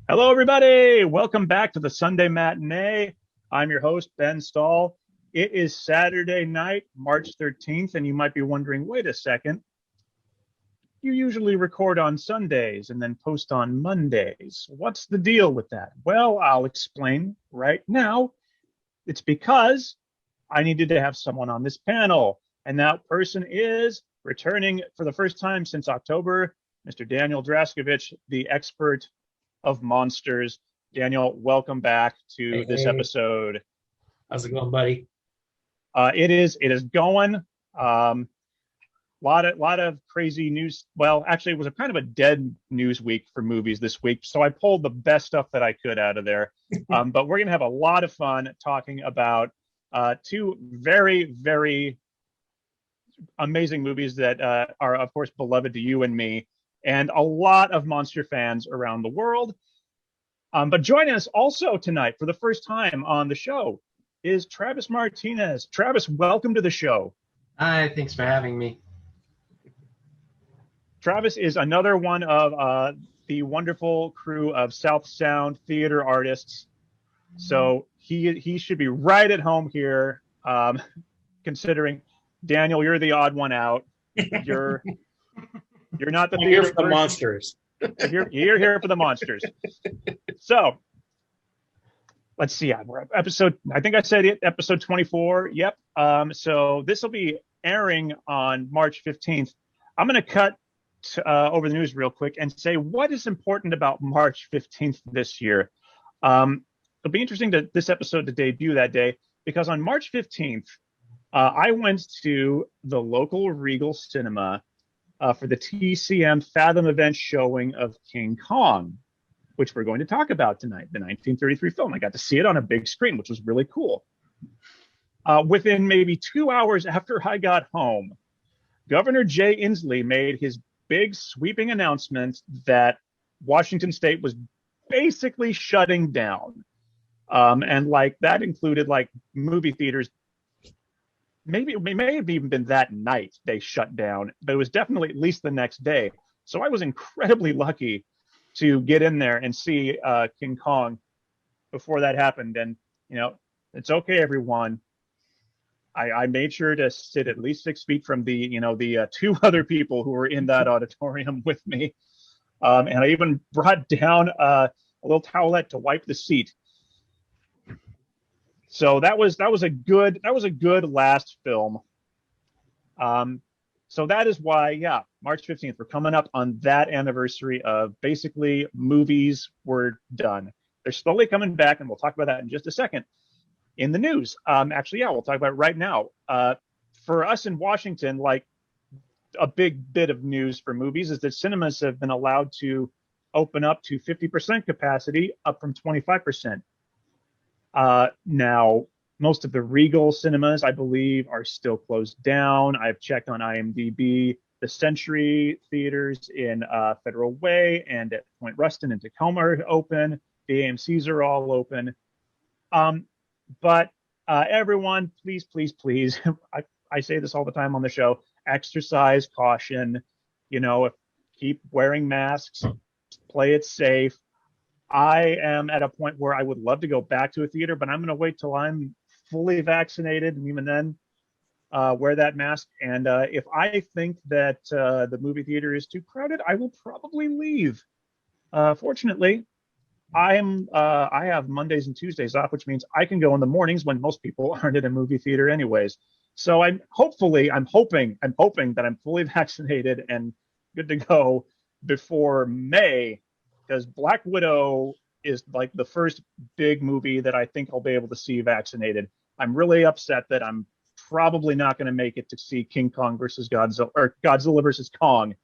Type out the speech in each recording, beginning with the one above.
Hello, everybody. Welcome back to the Sunday Matinee. I'm your host, Ben Stahl. It is Saturday night, March 13th, and you might be wondering, wait a second. You usually record on Sundays and then post on Mondays. What's the deal with that? Well, I'll explain right now. It's because I needed to have someone on this panel, and that person is returning for the first time since October, Mr. Daniel Draskovic, the expert of monsters. Daniel, welcome back to this episode. How's it going, buddy? It is going. Lot of crazy news. Well, actually, it was a kind of a dead news week for movies this week, so I pulled the best stuff that I could out of there. But we're gonna have a lot of fun talking about two very, very amazing movies that are, of course, beloved to you and me, and a lot of monster fans around the world. But joining us also tonight for the first time on the show is Travis Martinez. Travis, welcome to the show. Hi, thanks for having me. Travis is another one of the wonderful crew of South Sound theater artists. So he should be right at home here, considering, Daniel, you're the odd one out. You're not the I'm here for the monsters. You're here for the monsters. So let's see. We're episode, I think I said it, episode 24. Yep. So this will be airing on March 15th. I'm going to cut over the news real quick and say what is important about March 15th this year. It'll be interesting to this episode to debut that day because on March 15th, I went to the local Regal Cinema for the TCM Fathom event showing of King Kong, which we're going to talk about tonight, the 1933 film. I got to see it on a big screen, which was really cool. Within maybe 2 hours after I got home, Governor Jay Inslee made his big sweeping announcement that Washington State was basically shutting down. And like that included like movie theaters. Maybe it may have even been that night they shut down, but it was definitely at least the next day. So I was incredibly lucky to get in there and see King Kong before that happened. And, you know, it's okay, everyone. I made sure to sit at least 6 feet from the two other people who were in that auditorium with me. And I even brought down a little towelette to wipe the seat. So that was a good last film. So that is why, yeah, March 15th, we're coming up on that anniversary of basically movies were done. They're slowly coming back, and we'll talk about that in just a second. In the news, actually, yeah, we'll talk about it right now. For us in Washington, like a big bit of news for movies is that cinemas have been allowed to open up to 50% capacity, up from 25%. Now, most of the Regal cinemas, I believe, are still closed down. I've checked on IMDb. The Century theaters in Federal Way and at Point Ruston and Tacoma are open. The AMCs are all open. But everyone, please, please, please, I say this all the time on the show, exercise caution, keep wearing masks, play it safe. I am at a point where I would love to go back to a theater, but I'm going to wait till I'm fully vaccinated, and even then wear that mask. And if I think that the movie theater is too crowded, I will probably leave. Fortunately, I have Mondays and Tuesdays off, which means I can go in the mornings when most people aren't at a movie theater anyways. So I'm hoping that I'm fully vaccinated and good to go before May, because Black Widow is like the first big movie that I think I'll be able to see vaccinated. I'm really upset that I'm probably not going to make it to see King Kong versus Godzilla, or Godzilla versus Kong,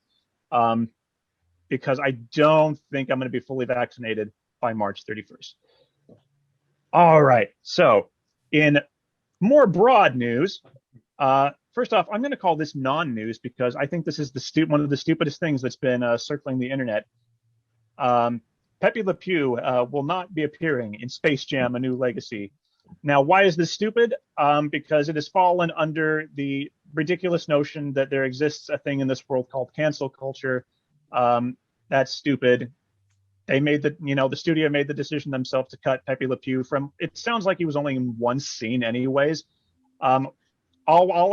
because I don't think I'm going to be fully vaccinated by March 31st. All right. So in more broad news, first off, I'm going to call this non-news because I think this is one of the stupidest things that's been circling the internet. Pepe Le Pew will not be appearing in Space Jam: A New Legacy. Now, why is this stupid? Because it has fallen under the ridiculous notion that there exists a thing in this world called cancel culture. That's stupid. they made the studio made the decision themselves to cut Pepe Le Pew from. It sounds like he was only in one scene, anyways. All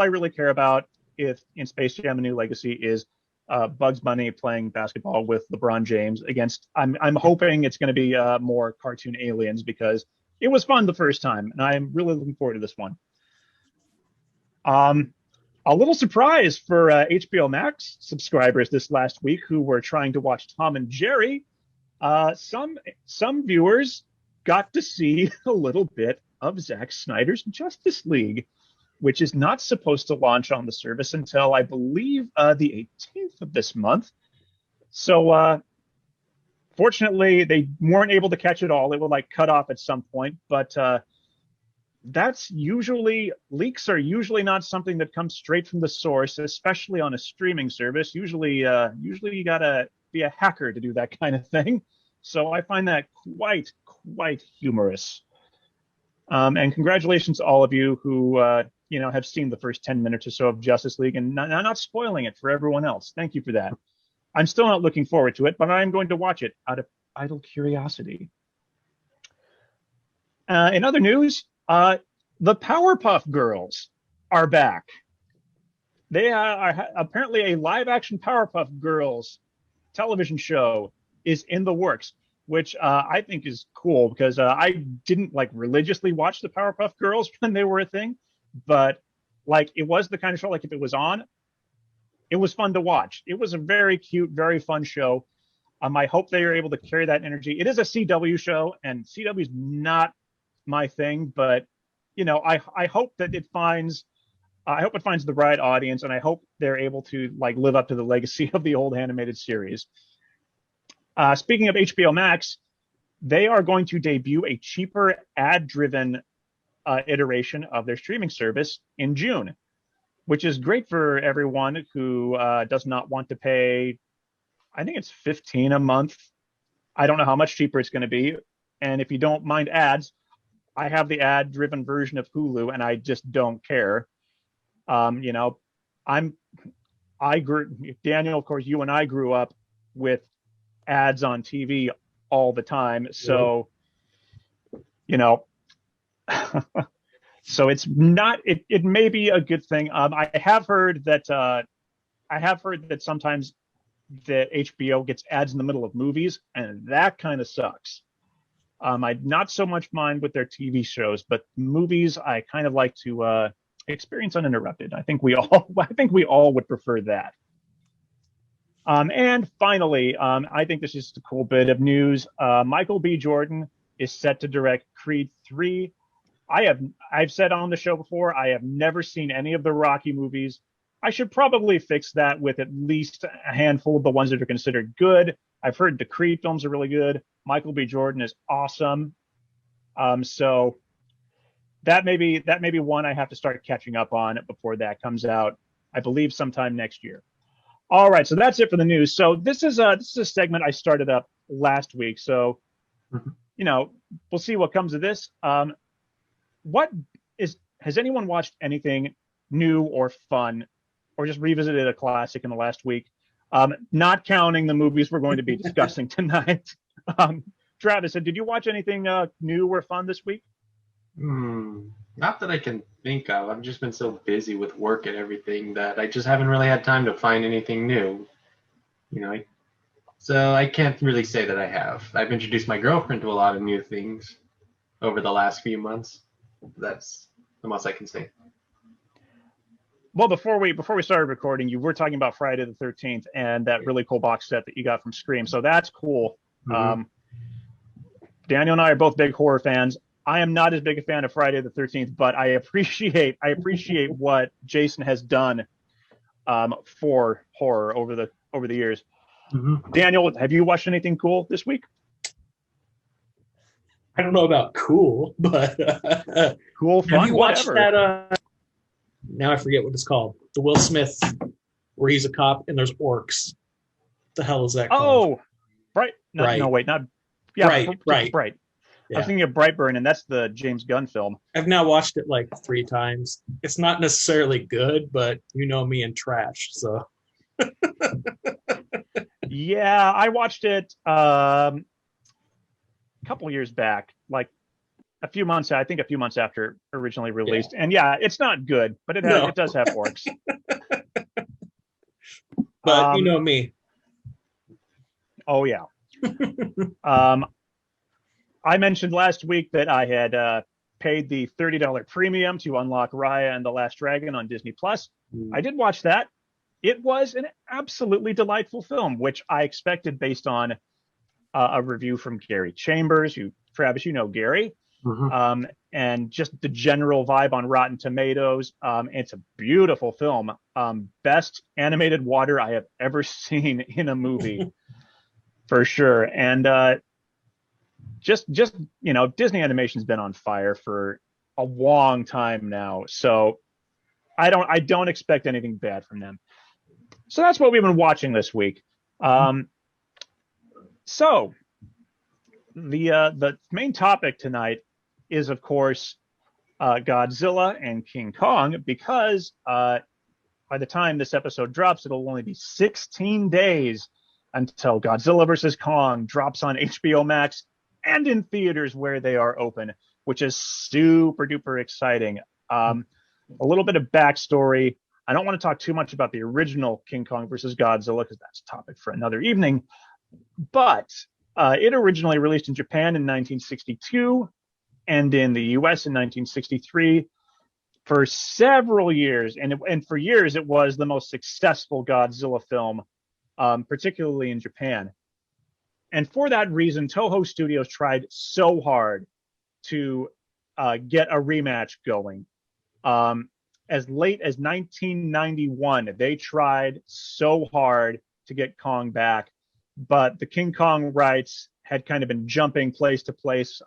I really care about if in Space Jam: A New Legacy is Bugs Bunny playing basketball with LeBron James against. I'm hoping it's going to be more cartoon aliens because it was fun the first time, and I'm really looking forward to this one. A little surprise for HBO Max subscribers this last week who were trying to watch Tom and Jerry. Some viewers got to see a little bit of Zack Snyder's Justice League, which is not supposed to launch on the service until I believe the 18th of this month. So fortunately, they weren't able to catch it all. It would cut off at some point, but leaks are usually not something that comes straight from the source, especially on a streaming service. Usually you gotta be a hacker to do that kind of thing. So I find that quite humorous. And congratulations to all of you who have seen the first 10 minutes or so of Justice League and not spoiling it for everyone else. Thank you for that. I'm still not looking forward to it, but I'm going to watch it out of idle curiosity. In other news, the Powerpuff Girls are back. They are apparently a live-action Powerpuff Girls television show is in the works, which I think is cool because I didn't religiously watch the Powerpuff Girls when they were a thing, but it was the kind of show if it was on, it was fun to watch. It was a very cute, very fun show. I hope they are able to carry that energy. It is a CW show, and CW is not my thing, but I hope that it finds the right audience, and I hope they're able to live up to the legacy of the old animated series. Speaking of HBO Max, they are going to debut a cheaper ad-driven iteration of their streaming service in June, which is great for everyone who does not want to pay. I think it's $15 a month. I don't know how much cheaper it's going to be. And if you don't mind ads, I have the ad-driven version of Hulu, and I just don't care. Daniel, of course, you and I grew up with ads on TV all the time. So, so it's not, it may be a good thing. I have heard that sometimes that HBO gets ads in the middle of movies, and that kind of sucks. I not so much mind with their TV shows, but movies I kind of like to experience uninterrupted. I think we all would prefer that. And finally, I think this is just a cool bit of news. Michael B. Jordan is set to direct Creed 3. I've said on the show before, I have never seen any of the Rocky movies. I should probably fix that with at least a handful of the ones that are considered good. I've heard the Creed films are really good. Michael B. Jordan is awesome. So that may be one I have to start catching up on before that comes out, I believe sometime next year. All right, so that's it for the news. So this is a segment I started up last week. So, we'll see what comes of this. Has anyone watched anything new or fun, or just revisited a classic in the last week? Not counting the movies we're going to be discussing tonight. Travis, did you watch anything new or fun this week? Not that I can think of. I've just been so busy with work and everything that I just haven't really had time to find anything new. So I can't really say that I have. I've introduced my girlfriend to a lot of new things over the last few months. That's the most I can say. Well, before we started recording, you were talking about Friday the 13th and that really cool box set that you got from Scream. So that's cool. Mm-hmm. Daniel and I are both big horror fans. I am not as big a fan of Friday the 13th, but I appreciate what Jason has done for horror over the years. Mm-hmm. Daniel, have you watched anything cool this week? I don't know about cool, but cool, fun, have you watched whatever. That? Now I forget what it's called. The Will Smith, where he's a cop and there's orcs. What the hell is that called? Oh, Bright. No, Bright. No, wait, not. Yeah, Bright. Yeah. I was thinking of Brightburn, and that's the James Gunn film. I've now watched it 3 times. It's not necessarily good, but you know me and trash, so. Yeah, I watched it. couple years back, like a few months after originally released. And yeah, it's not good, but it does have orcs. But you know me. Oh yeah. I mentioned last week that I had paid the $30 premium to unlock Raya and the Last Dragon on Disney Plus. I did watch that. It was an absolutely delightful film, which I expected based on a review from Gary Chambers. Travis, you know Gary. Mm-hmm. And just the general vibe on Rotten Tomatoes. It's a beautiful film. Best animated water I have ever seen in a movie, for sure. And just Disney Animation's been on fire for a long time now, so I don't expect anything bad from them. So that's what we've been watching this week. So the main topic tonight is, of course, Godzilla and King Kong, because by the time this episode drops, it'll only be 16 days until Godzilla vs. Kong drops on HBO Max and in theaters where they are open, which is super duper exciting. A little bit of backstory. I don't want to talk too much about the original King Kong versus Godzilla because that's a topic for another evening. But it originally released in Japan in 1962 and in the US in 1963 for several years. And for years, it was the most successful Godzilla film, particularly in Japan. And for that reason, Toho Studios tried so hard to get a rematch going. As late as 1991, they tried so hard to get Kong back, but the King Kong rights had kind of been jumping place to place.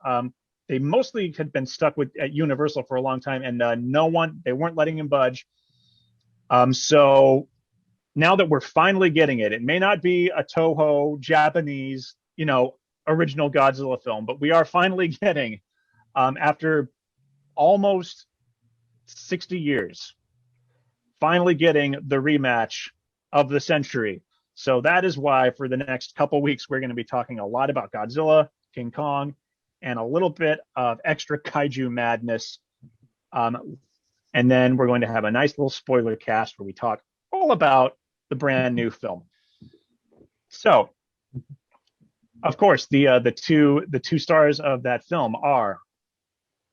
They mostly had been stuck at Universal for a long time, and they weren't letting him budge. So now that we're finally getting it may not be a Toho Japanese, original Godzilla film, but we are finally getting, after almost 60 years, finally getting the rematch of the century. So that is why for the next couple weeks, we're going to be talking a lot about Godzilla, King Kong, and a little bit of extra kaiju madness. And then we're going to have a nice little spoiler cast where we talk all about the brand new film. So, of course, the two stars of that film are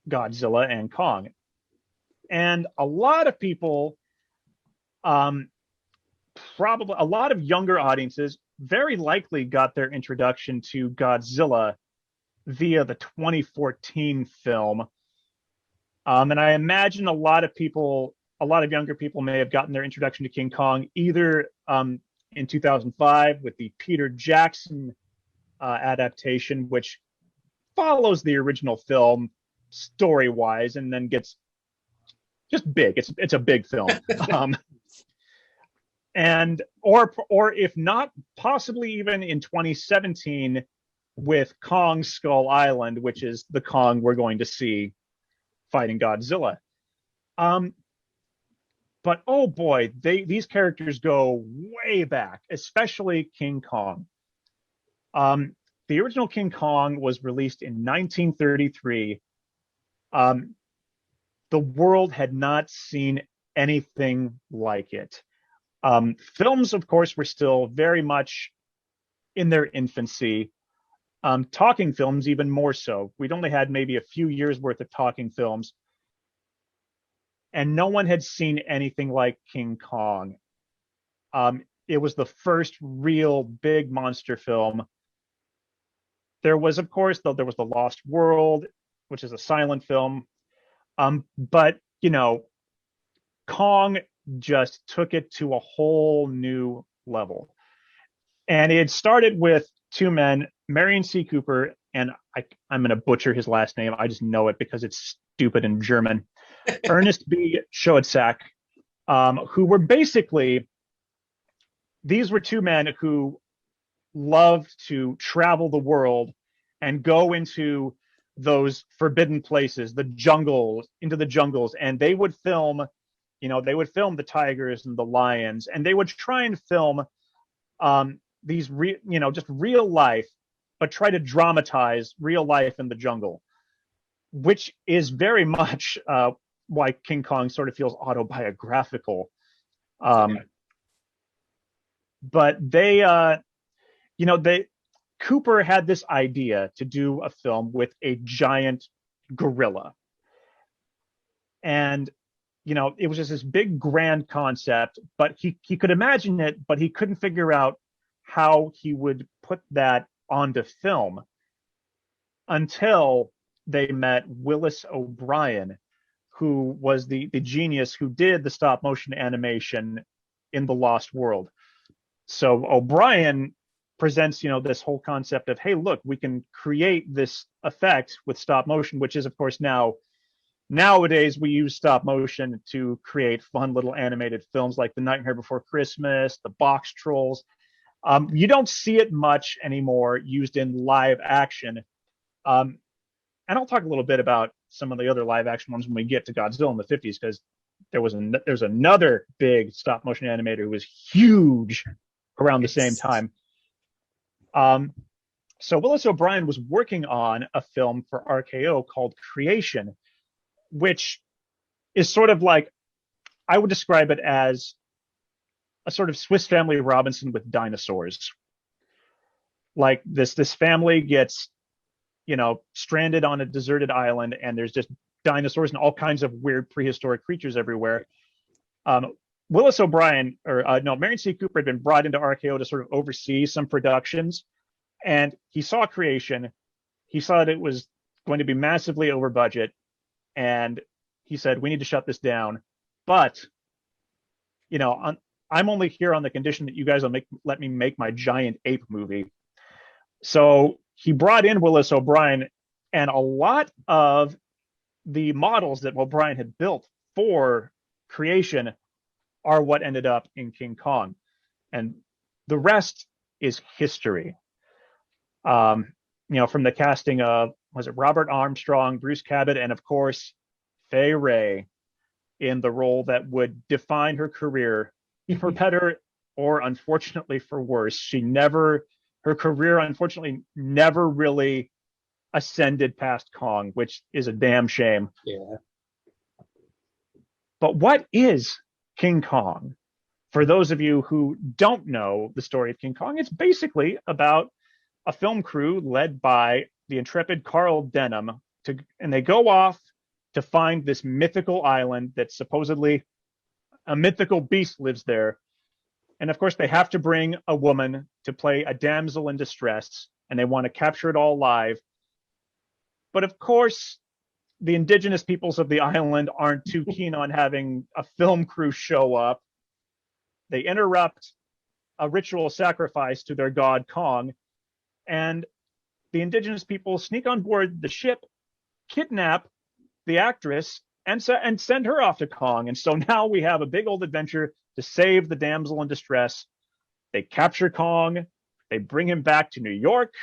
Godzilla and Kong. And a lot of people, probably a lot of younger audiences, very likely got their introduction to Godzilla via the 2014 film. And I imagine a lot of younger people may have gotten their introduction to King Kong either in 2005 with the Peter Jackson adaptation, which follows the original film story-wise and then gets just big. It's a big film. And or if not, possibly even in 2017 with Kong Skull Island, which is the Kong we're going to see fighting Godzilla. But oh boy, these characters go way back, especially King Kong. The original King Kong was released in 1933. The world had not seen anything like it. Films, of course, were still very much in their infancy. Talking films, even more so. We'd only had maybe a few years worth of talking films. And no one had seen anything like King Kong. It was the first real big monster film. There was, of course, there was The Lost World, which is a silent film. But, Kong just took it to a whole new level. And it started with two men, Marion C. Cooper, and I'm going to butcher his last name. I just know it because it's stupid in German. Ernest B. Schoedsack, who were basically, these were two men who loved to travel the world and go into those forbidden places, into the jungles, and they would film, the tigers and the lions, and they would try and film just real life but try to dramatize real life in the jungle, which is very much why King Kong sort of feels autobiographical. But Cooper had this idea to do a film with a giant gorilla. And, it was just this big grand concept, but he could imagine it, but he couldn't figure out how he would put that onto film until they met Willis O'Brien, who was the genius who did the stop motion animation in The Lost World. So O'Brien presents, this whole concept of, hey, look, we can create this effect with stop motion, which is, of course, nowadays we use stop motion to create fun little animated films like The Nightmare Before Christmas, The Box Trolls. You don't see it much anymore used in live action. And I'll talk a little bit about some of the other live action ones when we get to Godzilla in the 50s, because there's another big stop motion animator who was huge around the same time. So Willis O'Brien was working on a film for RKO called Creation, which is sort of like, I would describe it as a sort of Swiss Family Robinson with dinosaurs. Like this family gets, stranded on a deserted island, and there's just dinosaurs and all kinds of weird prehistoric creatures everywhere. Willis O'Brien, Marion C. Cooper had been brought into RKO to sort of oversee some productions, and he saw Creation. He saw that it was going to be massively over budget, and he said, we need to shut this down. But, I'm only here on the condition that you guys will let me make my giant ape movie. So he brought in Willis O'Brien, and a lot of the models that O'Brien had built for Creation are what ended up in King Kong. And the rest is history. From the casting of, was it Robert Armstrong, Bruce Cabot, and of course, Fay Wray in the role that would define her career, for better or unfortunately for worse. Her career unfortunately never really ascended past Kong, which is a damn shame. Yeah. But what is King Kong? For those of you who don't know the story of King Kong, it's basically about a film crew led by the intrepid Carl Denham, and they go off to find this mythical island that supposedly a mythical beast lives there. And of course, they have to bring a woman to play a damsel in distress, and they want to capture it all live. But of course, the indigenous peoples of the island aren't too keen on having a film crew show up. They interrupt a ritual sacrifice to their god Kong, and the indigenous people sneak on board the ship, kidnap the actress, and send her off to Kong. And so now we have a big old adventure to save the damsel in distress. They capture Kong. They bring him back to New York.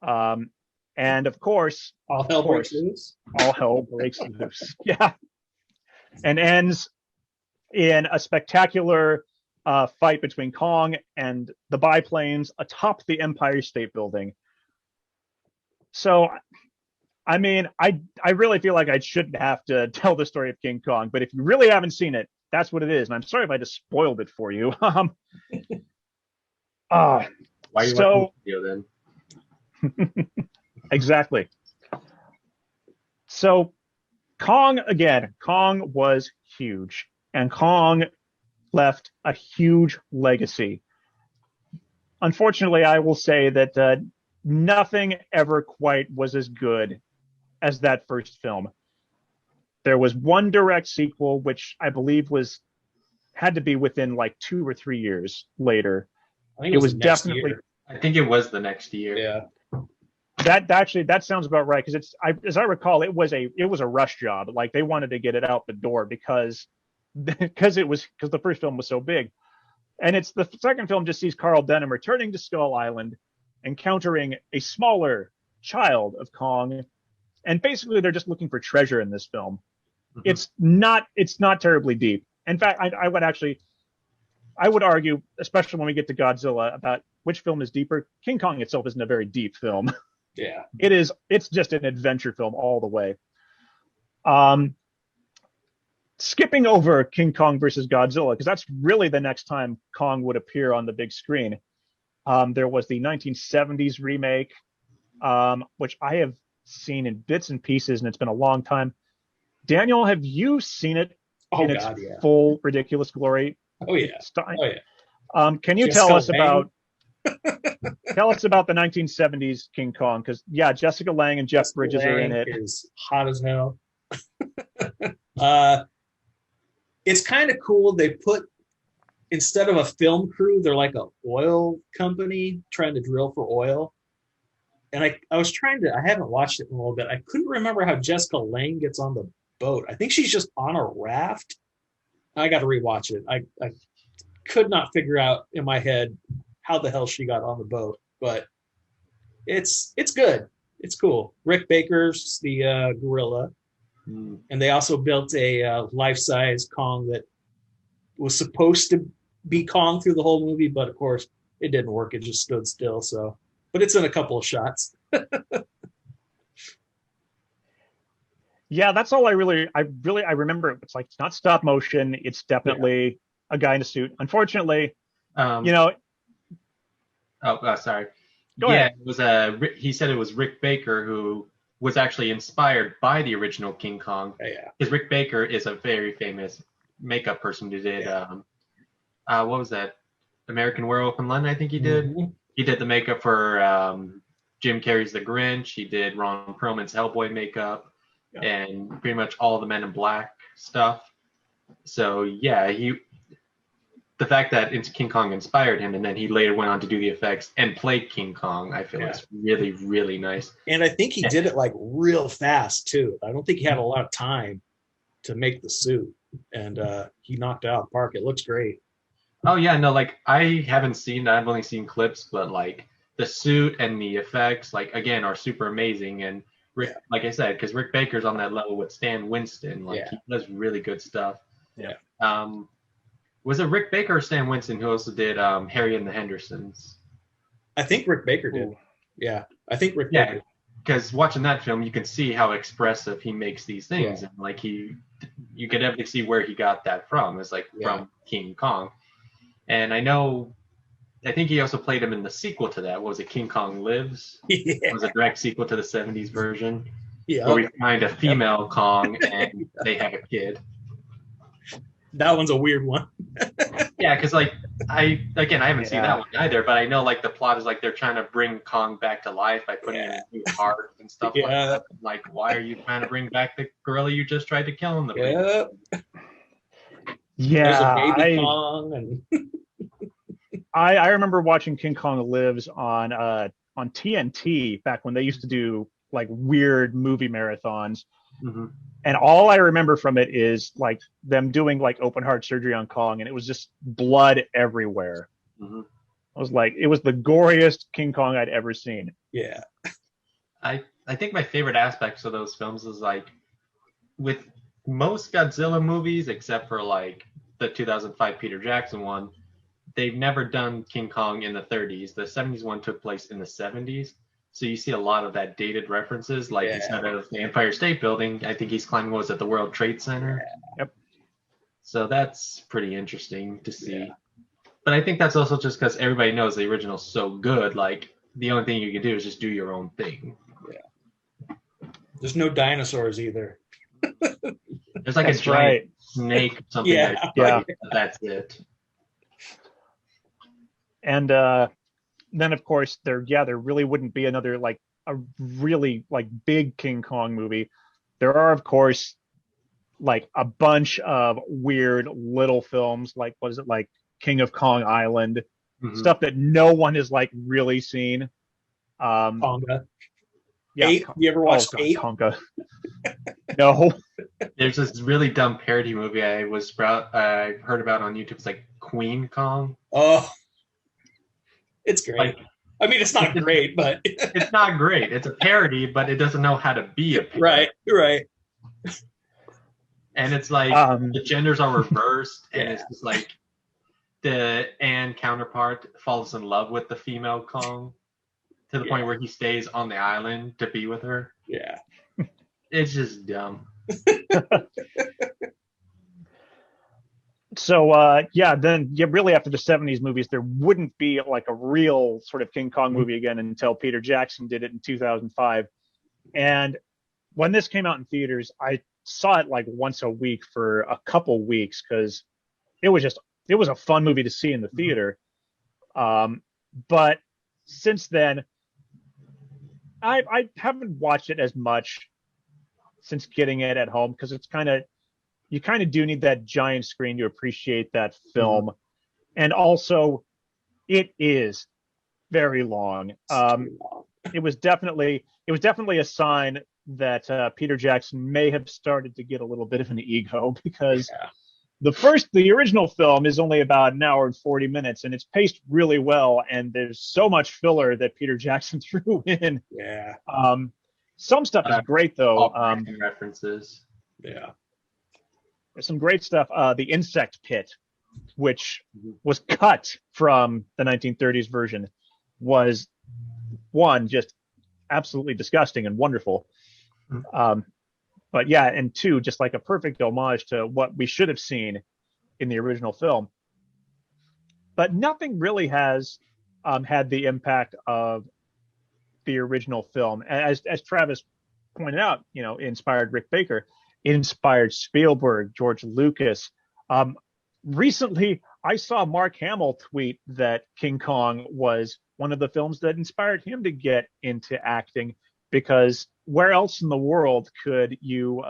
And of course, all hell breaks loose. All hell breaks loose. Yeah. And ends in a spectacular fight between Kong and the biplanes atop the Empire State Building. So, I mean, I really feel like I shouldn't have to tell the story of King Kong, but if you really haven't seen it, that's what it is. And I'm sorry if I just spoiled it for you. Why are you watching the video then? Exactly. So Kong was huge, and Kong left a huge legacy. Unfortunately, I will say that nothing ever quite was as good as that first film. There was one direct sequel, which I believe had to be within like 2 or 3 years later. I think it was definitely. Year. I think it was the next year. Yeah. That sounds about right, because as I recall, it was a rush job. Like they wanted to get it out the door because the first film was so big. And it's the second film just sees Carl Denham returning to Skull Island, encountering a smaller child of Kong, and basically they're just looking for treasure in this film. Mm-hmm. It's not terribly deep. In fact, I would actually, I would argue, especially when we get to Godzilla, about which film is deeper. King Kong itself isn't a very deep film. Yeah. It's just an adventure film all the way. Um, skipping over King Kong versus Godzilla, because that's really the next time Kong would appear on the big screen. There was the 1970s remake, which I have seen in bits and pieces, and it's been a long time. Daniel, have you seen it in its full ridiculous glory? Oh yeah. Oh yeah. Can you tell us about the 1970s King Kong? Because Jessica Lange and Jeff Bridges are in it. Is hot as hell. It's kind of cool. They put, instead of a film crew, they're like an oil company trying to drill for oil. And I was trying to, I haven't watched it in a little bit. I couldn't remember how Jessica Lange gets on the boat. I think she's just on a raft. I got to rewatch it. I could not figure out in my head how the hell she got on the boat, but it's good. It's cool. Rick Baker's the gorilla. And they also built a life-size Kong that was supposed to be Kong through the whole movie, but of course it didn't work. It just stood still. So, but it's in a couple of shots. Yeah, that's all I remember. It's like, it's not stop motion. It's definitely a guy in a suit. Unfortunately, sorry. Go ahead. It was he said it was Rick Baker who was actually inspired by the original King Kong. Because Rick Baker is a very famous makeup person who did what was that? American Werewolf in London, I think he did. Mm-hmm. He did the makeup for Jim Carrey's The Grinch. He did Ron Perlman's Hellboy makeup and pretty much all the Men in Black stuff. So the fact that King Kong inspired him, and then he later went on to do the effects and played King Kong, I feel is really, really nice. And I think he did it like real fast too. I don't think he had a lot of time to make the suit, and he knocked it out of the park. It looks great. Oh yeah, no, like I've only seen clips, but like the suit and the effects, like again, are super amazing. And Rick, like I said, because Rick Baker's on that level with Stan Winston, like he does really good stuff. Yeah. Was it Rick Baker or Stan Winston who also did Harry and the Hendersons? I think Rick Baker did. Ooh. Yeah, I think Rick Baker. Because watching that film, you can see how expressive he makes these things, and like you can definitely see where he got that from. It's like from King Kong, and I think he also played him in the sequel to that. What was it, King Kong Lives? It was a direct sequel to the '70s version, where we find a female Kong and they have a kid. That one's a weird one. Yeah, because like I haven't seen that one either, but I know like the plot is like they're trying to bring Kong back to life by putting him in a new heart and stuff like that. Like, why are you trying to bring back the gorilla you just tried to kill in the movie? There's a baby Kong, and I remember watching King Kong Lives on TNT back when they used to do like weird movie marathons. Mm-hmm. And all I remember from it is like them doing like open heart surgery on Kong, and it was just blood everywhere. Mm-hmm. It was the goriest King Kong I'd ever seen. Yeah. I think my favorite aspects of those films is like with most Godzilla movies, except for like the 2005 Peter Jackson one, they've never done King Kong in the 30s. The 70s one took place in the 70s. So you see a lot of that dated references, like instead of the Empire State Building, I think he's climbing, what was it, the World Trade Center? Yep. So that's pretty interesting to see. Yeah. But I think that's also just because everybody knows the original's so good, like the only thing you can do is just do your own thing. Yeah. There's no dinosaurs either. There's like a giant snake or something. That's it. And then of course there really wouldn't be another like a really like big King Kong movie. There are of course like a bunch of weird little films, like what is it, like King of Kong Island, stuff that no one has like really seen. Konga. Yeah, Ape. You ever watched Ape? Konga. No. There's this really dumb parody movie I heard about on YouTube. It's like Queen Kong. Oh. It's great. Like, I mean, it's not great, but it's not great. It's a parody, but it doesn't know how to be a parody. Right. And it's like the genders are reversed, and it's just like the Anne counterpart falls in love with the female Kong to the point where he stays on the island to be with her. Yeah. It's just dumb. So then really after the 70s movies, there wouldn't be like a real sort of King Kong movie again until Peter Jackson did it in 2005. And when this came out in theaters, I saw it like once a week for a couple weeks because it was a fun movie to see in the theater. But since then, I haven't watched it as much since getting it at home because you kind of do need that giant screen to appreciate that film. And also it is very long. It was definitely a sign that Peter Jackson may have started to get a little bit of an ego because the original film is only about an hour and 40 minutes and it's paced really well. And there's so much filler that Peter Jackson threw in. Yeah. Some stuff is great though. References. Yeah. There's some great stuff. The insect pit, which was cut from the 1930s version, was one, just absolutely disgusting and wonderful. But yeah, and two, just like a perfect homage to what we should have seen in the original film. But nothing really has had the impact of the original film. As Travis pointed out, it inspired Rick Baker. It inspired Spielberg, George Lucas. Recently, I saw Mark Hamill tweet that King Kong was one of the films that inspired him to get into acting because where else in the world could you,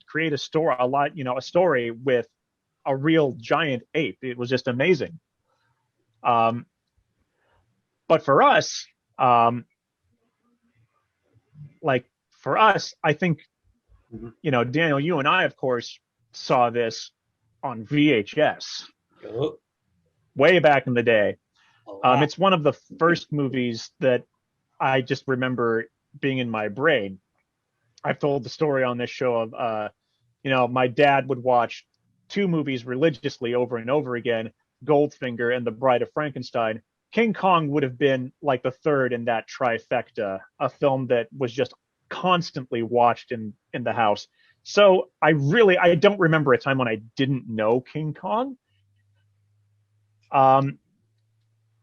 create a story with a real giant ape? It was just amazing. But for us, I think, Daniel, you and I, of course, saw this on VHS way back in the day. It's one of the first movies that I just remember being in my brain. I've told the story on this show of, my dad would watch two movies religiously over and over again, Goldfinger and The Bride of Frankenstein. King Kong would have been like the third in that trifecta, a film that was just constantly watched in the house. So I don't remember a time when I didn't know King Kong. And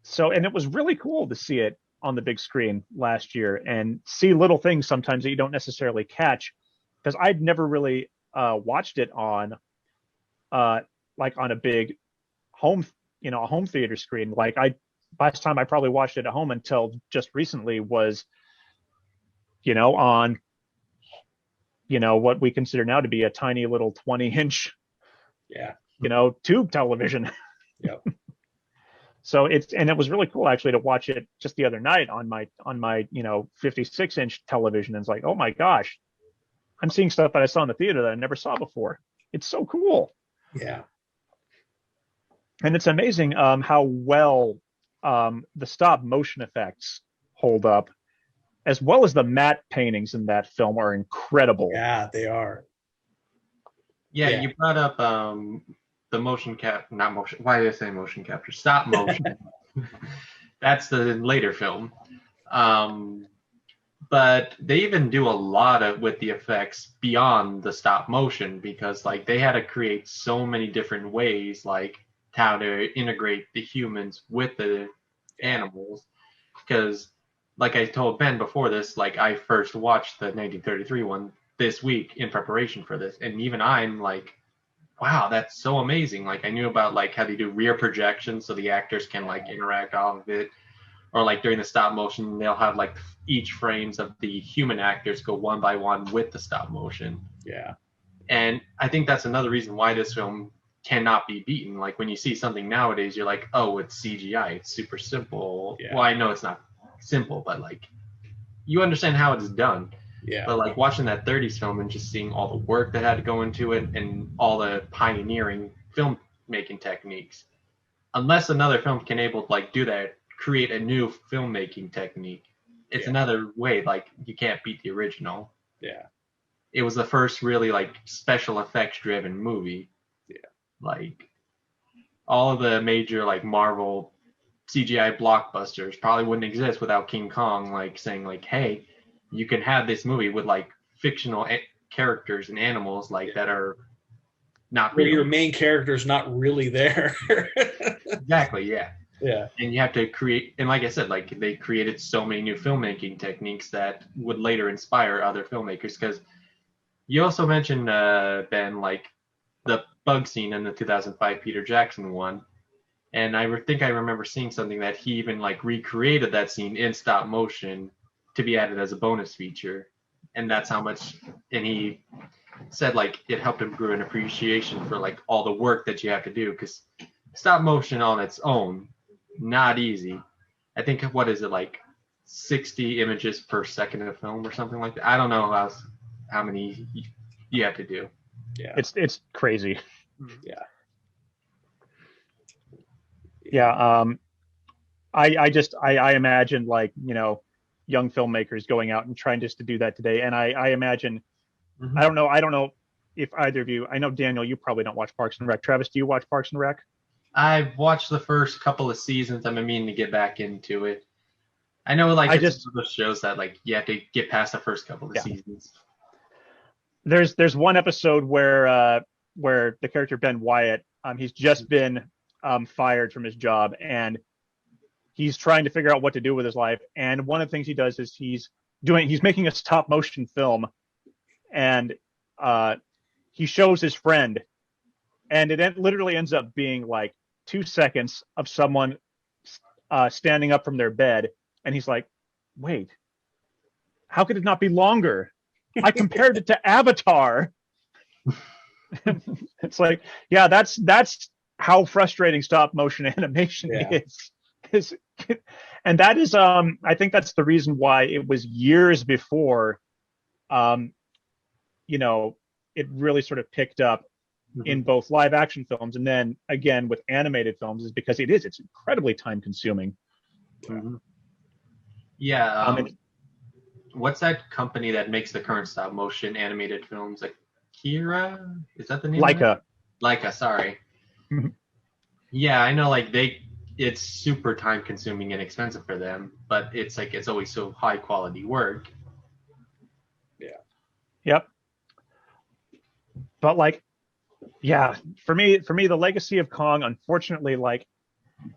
it was really cool to see it on the big screen last year and see little things sometimes that you don't necessarily catch because I'd never really watched it on on a big home, a home theater screen. Last time I probably watched it at home until just recently was on what we consider now to be a tiny little 20-inch tube television. Yep. So it was really cool actually to watch it just the other night on my 56-inch television, and it's like, oh my gosh, I'm seeing stuff that I saw in the theater that I never saw before. It's so cool. Yeah. And it's amazing how well the stop motion effects hold up, as well as the matte paintings in that film are incredible. Yeah, they are. Yeah. You brought up the why did I say motion capture? Stop motion. That's the later film. But they even do a lot with the effects beyond the stop motion because they had to create so many different ways, how to integrate the humans with the animals. Because like I told Ben before this, I first watched the 1933 one this week in preparation for this. And even I'm wow, that's so amazing. I knew about how they do rear projections so the actors can interact off of it. Or during the stop motion, they'll have each frames of the human actors go one by one with the stop motion. Yeah. And I think that's another reason why this film cannot be beaten. When you see something nowadays, you're like, oh, it's CGI. It's super simple. Yeah. Well, I know it's not simple, but you understand how it's done. Yeah. But watching that 30s film and just seeing all the work that had to go into it and all the pioneering filmmaking techniques, unless another film can able to do that, create a new filmmaking technique, it's another way. You can't beat the original. Yeah. It was the first really special effects driven movie. Yeah. all of the major like Marvel CGI blockbusters probably wouldn't exist without King Kong like saying like, hey, you can have this movie with like fictional characters and animals like that are not where real. Your main character is not really there. Exactly, yeah. Yeah. And you have to create, and like I said, like they created so many new filmmaking techniques that would later inspire other filmmakers. Because you also mentioned, Ben, like the bug scene in the 2005 Peter Jackson one. And think I remember seeing something that he even like recreated that scene in stop motion to be added as a bonus feature. And that's how much, and he said like it helped him grow an appreciation for like all the work that you have to do, because stop motion on its own, not easy. I think, what is it, like 60 images per second of film or something like that? I don't know how many you have to do. Yeah, it's crazy. Yeah. Yeah. I imagine, like, you know, young filmmakers going out and trying just to do that today. And I imagine, I don't know if either of you, I know Daniel, you probably don't watch Parks and Rec. Travis, do you watch Parks and Rec? I've watched the first couple of seasons. I'm meaning to get back into it. I know, like, it's one of those shows that like you have to get past the first couple of seasons. There's one episode where the character Ben Wyatt, he's just been fired from his job, and he's trying to figure out what to do with his life. And one of the things he does is he's making a stop motion film, and he shows his friend, and it literally ends up being like 2 seconds of someone standing up from their bed, and he's like, wait, how could it not be longer? I compared it to Avatar. It's like, yeah, that's how frustrating stop motion animation is. And that is, I think that's the reason why it was years before, you know, it really sort of picked up in both live action films and then again with animated films, is because it's incredibly time consuming. What's that company that makes the current stop motion animated films? Akira? Is that the name? Leica, sorry. Yeah, I know, like it's super time consuming and expensive for them, but it's like it's always so high quality work. Yeah. Yep. But like, yeah, for me, the Legacy of Kong, unfortunately, like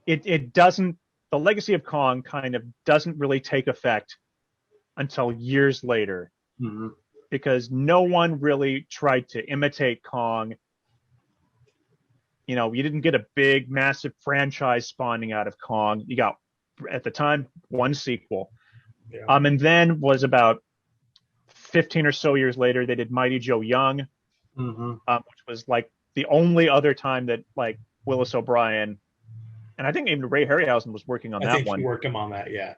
it doesn't. The Legacy of Kong kind of doesn't really take effect until years later, because no one really tried to imitate Kong. You know, you didn't get a big, massive franchise spawning out of Kong. You got, at the time, one sequel. Yeah. And then was about 15 or so years later, they did Mighty Joe Young, which was like the only other time that like Willis O'Brien, and I think even Ray Harryhausen was working on that one. I think he worked him on that, yeah.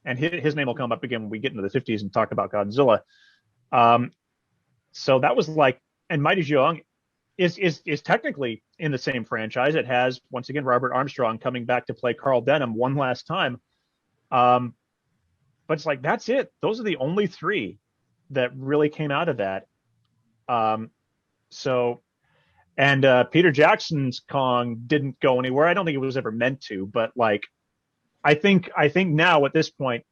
And his name will come up again when we get into the 50s and talk about Godzilla. So that was like, and Mighty Joe Young is technically in the same franchise. It has, once again, Robert Armstrong coming back to play Carl Denham one last time. But it's like, that's it. Those are the only three that really came out of that. Peter Jackson's Kong didn't go anywhere. I don't think it was ever meant to, but like, I think now at this point,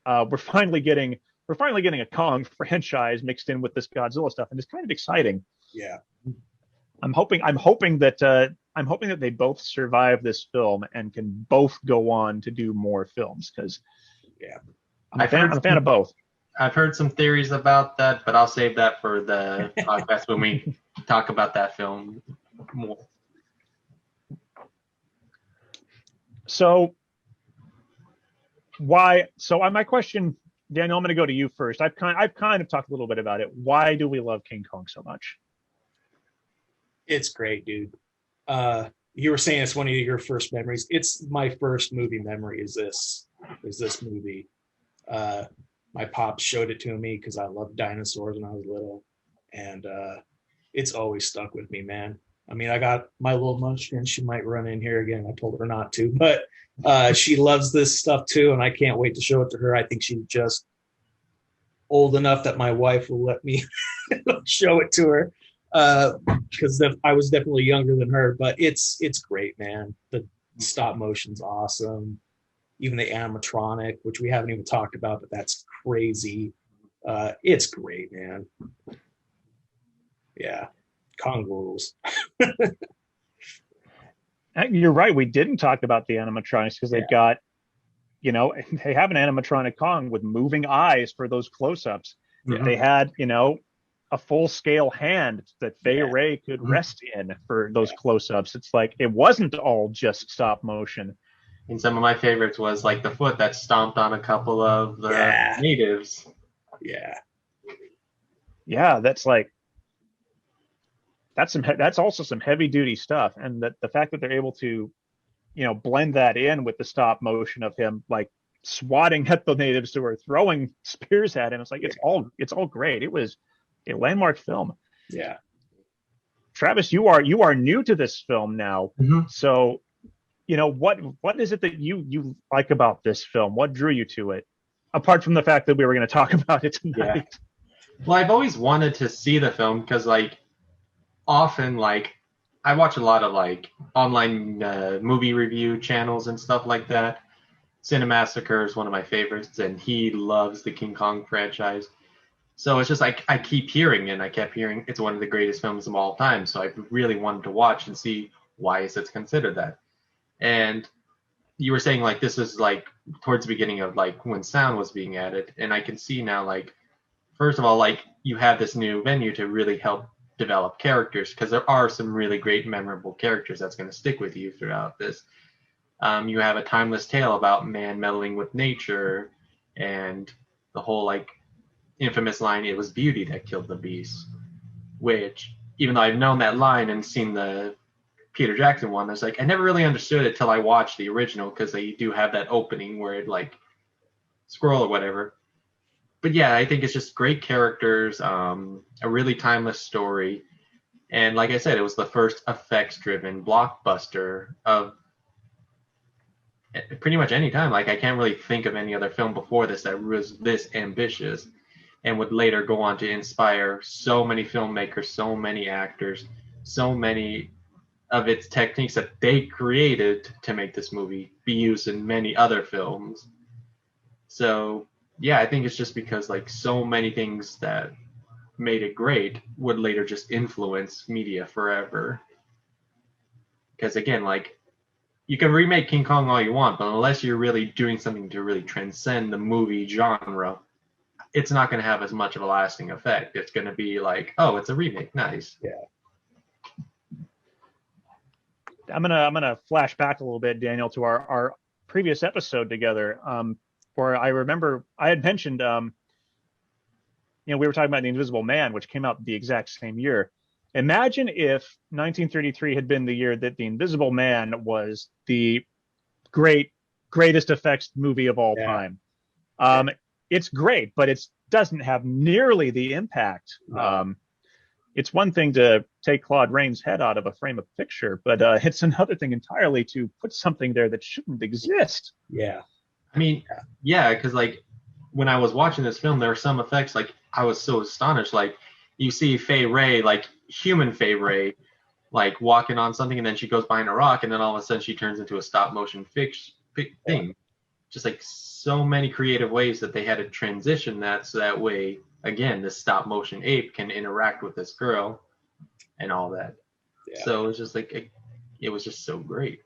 we're finally getting a Kong franchise mixed in with this Godzilla stuff, and it's kind of exciting. Yeah. I'm hoping that they both survive this film and can both go on to do more films, because I'm a fan of both. I've heard some theories about that, but I'll save that for the podcast when we talk about that film more. So my question, Daniel, I'm going to go to you first. I've kind of talked a little bit about it. Why do we love King Kong so much? It's great, dude. You were saying it's one of your first memories. It's my first movie memory. Is this movie? My pops showed it to me because I loved dinosaurs when I was little, and it's always stuck with me, man. I mean, I got my little munchkin. She might run in here again. I told her not to, but she loves this stuff too, and I can't wait to show it to her. I think she's just old enough that my wife will let me show it to her. because I was definitely younger than her. But it's great, man. The stop motion's awesome. Even the animatronic, which we haven't even talked about, but that's crazy. It's great, man. Yeah, Kong rules. You're right. We didn't talk about the animatronics because they've got, they have an animatronic Kong with moving eyes for those close-ups. Mhm. They had, a full-scale hand that Fay Wray could rest in for those close-ups. It's like it wasn't all just stop motion. And some of my favorites was like the foot that stomped on a couple of the natives. Yeah, that's also some heavy duty stuff. And that the fact that they're able to, blend that in with the stop motion of him like swatting at the natives who were throwing spears at him. It's like it's all great. It was a landmark film. Yeah. Travis, you are new to this film now. Mm-hmm. So, what is it that you like about this film? What drew you to it? Apart from the fact that we were going to talk about it tonight. Yeah. Well, I've always wanted to see the film because often I watch a lot of online movie review channels and stuff like that. Cinemassacre is one of my favorites, and he loves the King Kong franchise. So it's just I keep hearing, and I kept hearing it's one of the greatest films of all time. So I really wanted to watch and see why is it considered that. And you were saying this is towards the beginning of when sound was being added, and I can see now first of all you have this new venue to really help develop characters because there are some really great memorable characters that's going to stick with you throughout this. You have a timeless tale about man meddling with nature and the whole infamous line, "It was beauty that killed the beast," which even though I've known that line and seen the Peter Jackson one, it's I never really understood it till I watched the original because they do have that opening where it scroll or whatever. But yeah, I think it's just great characters, a really timeless story. And like I said, it was the first effects-driven blockbuster of pretty much any time. I can't really think of any other film before this that was this ambitious and would later go on to inspire so many filmmakers, so many actors, so many of its techniques that they created to make this movie be used in many other films. So yeah, I think it's just because so many things that made it great would later just influence media forever. Because again, you can remake King Kong all you want, but unless you're really doing something to really transcend the movie genre, it's not going to have as much of a lasting effect. It's going to be oh, it's a remake, nice. Yeah. I'm gonna flash back a little bit, Daniel, to our previous episode together, where I remember I had mentioned, we were talking about The Invisible Man, which came out the exact same year. Imagine if 1933 had been the year that The Invisible Man was the greatest effects movie of all time. It's great, but it doesn't have nearly the impact. No. It's one thing to take Claude Rains' head out of a frame of picture, but it's another thing entirely to put something there that shouldn't exist. Yeah. I mean, yeah, because when I was watching this film, there were some effects I was so astonished. You see Fay Wray, human Fay Wray, walking on something, and then she goes behind a rock, and then all of a sudden she turns into a stop motion thing. Just so many creative ways that they had to transition that so that way, again, this stop motion ape can interact with this girl and all that. Yeah. So it was just it was just so great.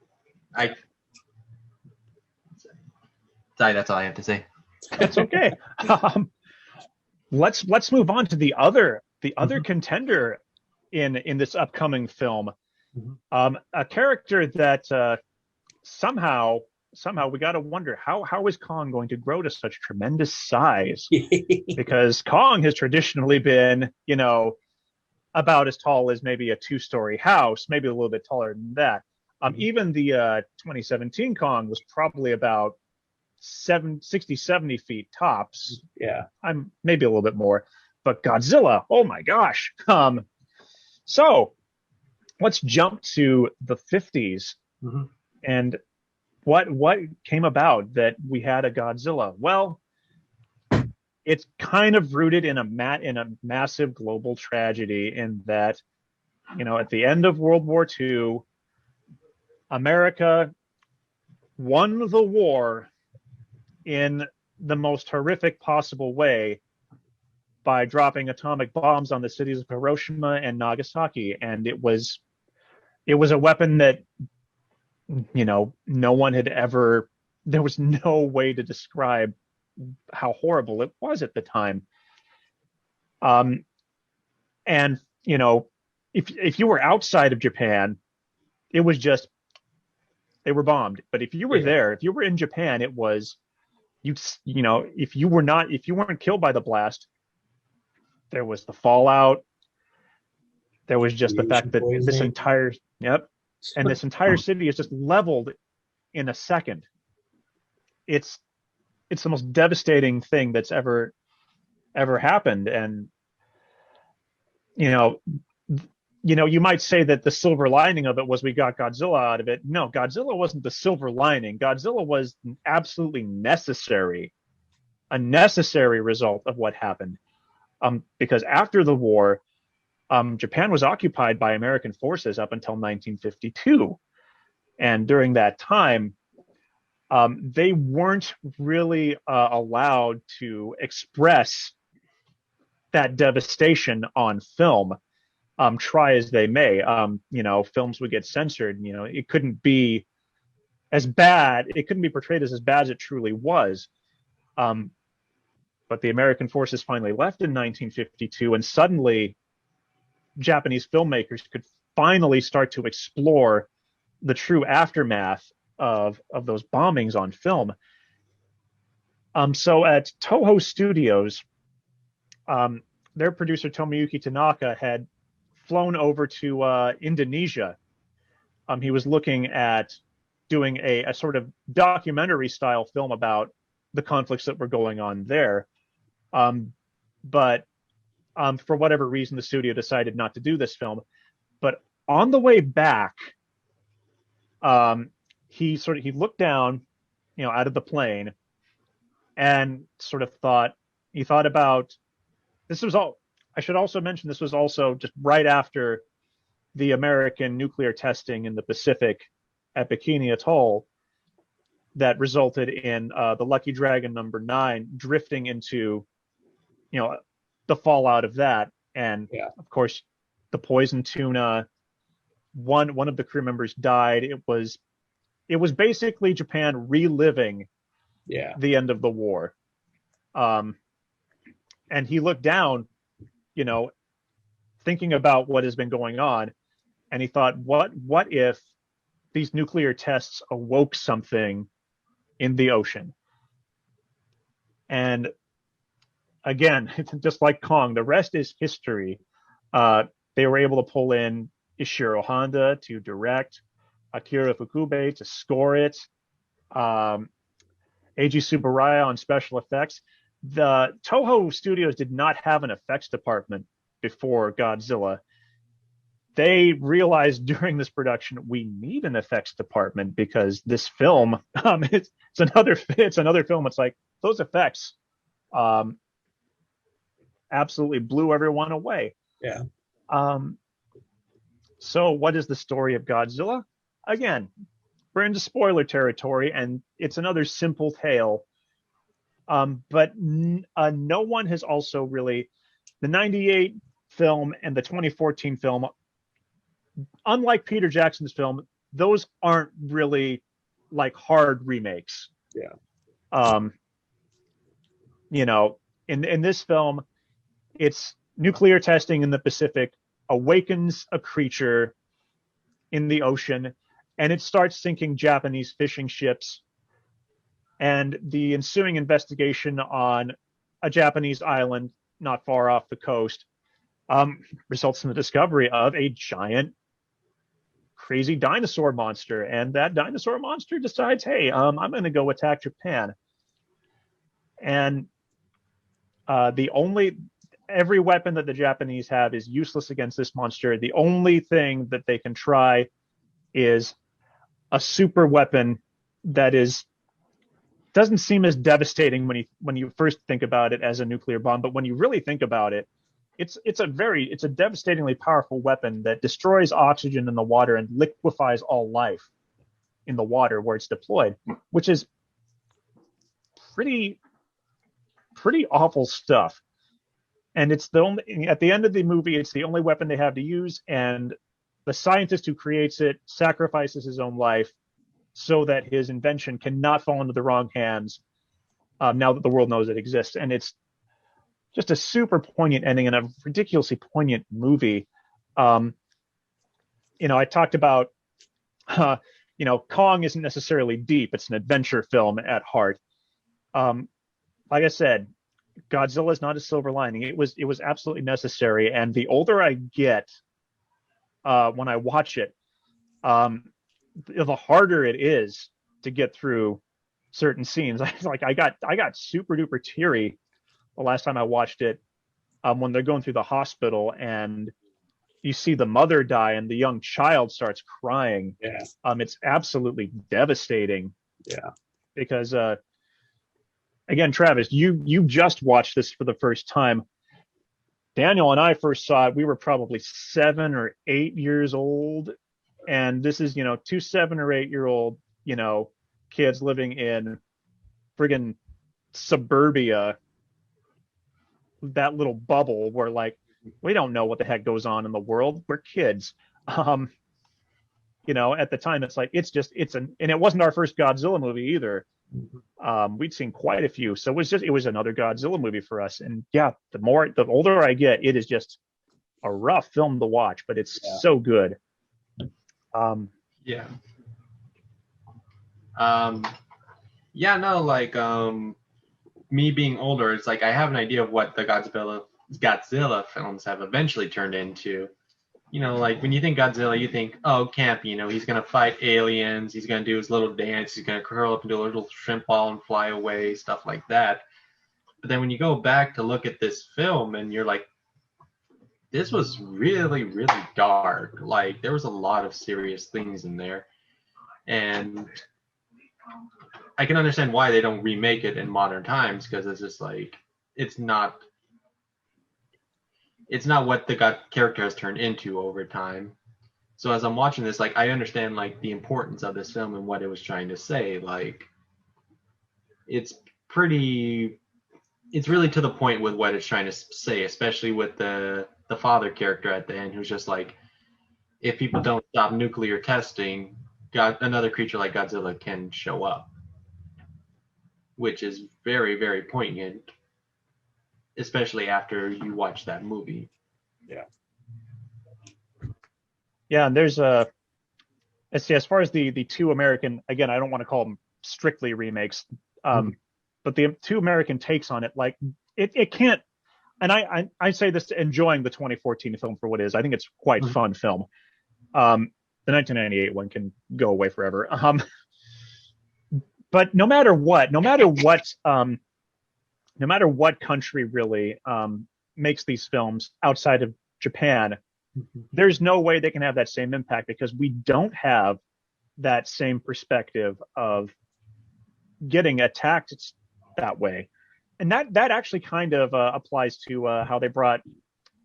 Sorry, that's all I have to say. That's okay. Let's move on to the other contender in this upcoming film. Mm-hmm. A character that somehow we got to wonder how is Kong going to grow to such tremendous size? Because Kong has traditionally been, about as tall as maybe a 2-story house, maybe a little bit taller than that. Even the 2017 Kong was probably about 60, 70 feet tops. Yeah. I'm maybe a little bit more. But Godzilla, oh my gosh. So let's jump to the 50s. Mm-hmm. And what came about that we had a Godzilla? Well, it's kind of rooted in a massive global tragedy in that, at the end of World War II, America won the war in the most horrific possible way by dropping atomic bombs on the cities of Hiroshima and Nagasaki. And it was a weapon that, no one had ever, there was no way to describe how horrible it was at the time. And, if you were outside of Japan, it was just, they were bombed. But if you were there, if you were in Japan, it was, if you weren't killed by the blast, there was the fallout. There was just the fact that this entire city is just leveled in a second. It's the most devastating thing that's ever happened. And you might say that the silver lining of it was we got Godzilla out of it. No, Godzilla wasn't the silver lining. Godzilla was absolutely a necessary result of what happened. Because after the war, Japan was occupied by American forces up until 1952. And during that time, they weren't really allowed to express that devastation on film. Try as they may, films would get censored. It couldn't be as bad. It couldn't be portrayed as bad as it truly was. But the American forces finally left in 1952, and suddenly Japanese filmmakers could finally start to explore the true aftermath of those bombings on film. So at Toho Studios, their producer Tomoyuki Tanaka had flown over to Indonesia. He was looking at doing a sort of documentary style film about the conflicts that were going on there. But for whatever reason, the studio decided not to do this film. But on the way back, he looked down, out of the plane, and sort of thought about, this was all. I should also mention this was also just right after the American nuclear testing in the Pacific at Bikini Atoll that resulted in the Lucky Dragon number 9 drifting into, the fallout of that. And of course, the poison tuna, one of the crew members died. It was basically Japan reliving the end of the war. And he looked down, thinking about what has been going on, and he thought, what if these nuclear tests awoke something in the ocean? And again, just like Kong, the rest is history. They were able to pull in Ishiro Honda to direct, Akira Fukube to score it, Eiji Tsuburaya on special effects. The Toho Studios did not have an effects department before Godzilla. They realized during this production, we need an effects department because this film, it's another film. It's like those effects absolutely blew everyone away. Yeah. So what is the story of Godzilla? Again, we're into spoiler territory, and it's another simple tale. But no one has also really, the 98 film and the 2014 film, unlike Peter Jackson's film, those aren't really like hard remakes. Yeah. In this film, it's nuclear testing in the Pacific awakens a creature in the ocean, and it starts sinking Japanese fishing ships. And the ensuing investigation on a Japanese island not far off the coast results in the discovery of a giant, crazy dinosaur monster. And that dinosaur monster decides, hey, I'm going to go attack Japan. And every weapon that the Japanese have is useless against this monster. The only thing that they can try is a super weapon that is doesn't seem as devastating when you first think about it as a nuclear bomb, but when you really think about it, it's a devastatingly powerful weapon that destroys oxygen in the water and liquefies all life in the water where it's deployed, which is pretty awful stuff. And it's the only, at the end of the movie, it's the only weapon they have to use, and the scientist who creates it sacrifices his own life so that his invention cannot fall into the wrong hands, now that the world knows it exists. And it's just a super poignant ending and a ridiculously poignant movie. I talked about, Kong isn't necessarily deep. It's an adventure film at heart. Like I said, Godzilla is not a silver lining. It was absolutely necessary. And the older I get, when I watch it, the harder it is to get through certain scenes. I got super duper teary the last time I watched it, when they're going through the hospital and you see the mother die and the young child starts crying. Yeah. It's absolutely devastating. Yeah. Because again, Travis, you just watched this for the first time. Daniel and I first saw it, we were probably 7 or 8 years old. And this is, 2 7 or 8 year old, kids living in friggin' suburbia, that little bubble where, like, we don't know what the heck goes on in the world. We're kids. At the time, it's like, and it wasn't our first Godzilla movie either. We'd seen quite a few. So it was another Godzilla movie for us. And yeah, the older I get, it is just a rough film to watch, but it's so good. Me being older, it's like I have an idea of what the Godzilla films have eventually turned into. Like when you think Godzilla, you think, oh, campy, he's gonna fight aliens, he's gonna do his little dance, he's gonna curl up into a little shrimp ball and fly away, stuff like that. But then when you go back to look at this film and you're like, this was really, really dark. Like, there was a lot of serious things in there. And I can understand why they don't remake it in modern times, because it's just like, it's not what the character has turned into over time. So as I'm watching this, like, I understand, like, the importance of this film and what it was trying to say. Like, it's really to the point with what it's trying to say, especially with the father character at the end, who's just like, if people don't stop nuclear testing, another creature like Godzilla can show up, which is very, very poignant, especially after you watch that movie. Yeah, and there's as far as the 2 American, again, I don't want to call them strictly remakes, but the 2 American takes on it, like, it can't, and I say this enjoying the 2014 film for what it is. I think it's quite fun film. The 1998 one can go away forever. But no matter what country really makes these films outside of Japan, there's no way they can have that same impact, because we don't have that same perspective of getting attacked that way. And that actually kind of applies to how they brought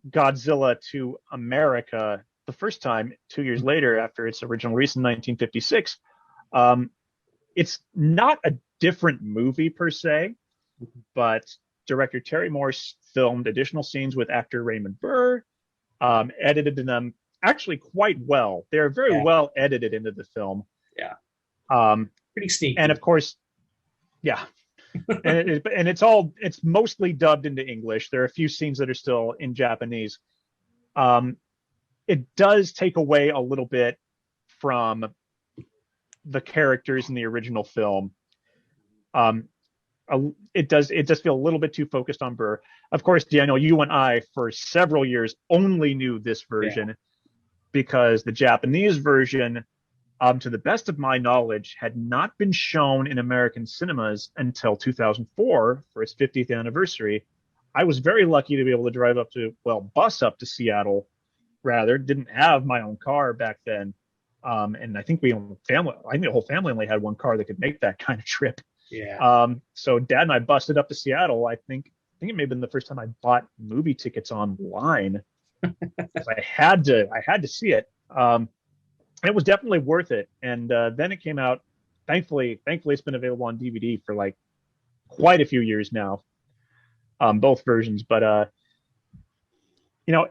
Godzilla to America the first time 2 years later after its original release in 1956. It's not a different movie per se, but director Terry Morse filmed additional scenes with actor Raymond Burr, edited them actually quite well. They're very well edited into the film. Yeah. Pretty sneaky. And of course, yeah. and it's mostly dubbed into English. There are a few scenes that are still in Japanese. It does take away a little bit from the characters in the original film. It does feel a little bit too focused on Burr. Of course, Daniel, you and I for several years only knew this version because the Japanese version, to the best of my knowledge, had not been shown in American cinemas until 2004 for its 50th anniversary. I was very lucky to be able to bus up to Seattle, rather. Didn't have my own car back then. And I think the whole family only had one car that could make that kind of trip. Yeah. So Dad and I busted up to Seattle. I think it may have been the first time I bought movie tickets online. I had to see it. It was definitely worth it. And then it came out. Thankfully, it's been available on DVD for like quite a few years now, both versions. But you know,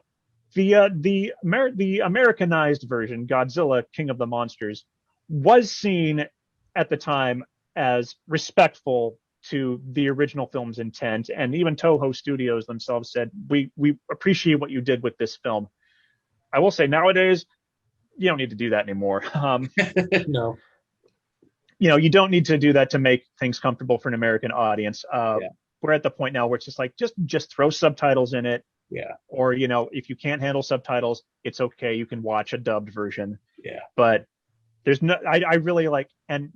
the Americanized version, Godzilla, King of the Monsters, was seen at the time as respectful to the original film's intent, and even Toho Studios themselves said, "We appreciate what you did with this film." I will say nowadays, you don't need to do that anymore. No. You don't need to do that to make things comfortable for an American audience. We're at the point now where it's just like just throw subtitles in it. Yeah. Or if you can't handle subtitles, it's okay. You can watch a dubbed version. Yeah. But there's no. I really like, and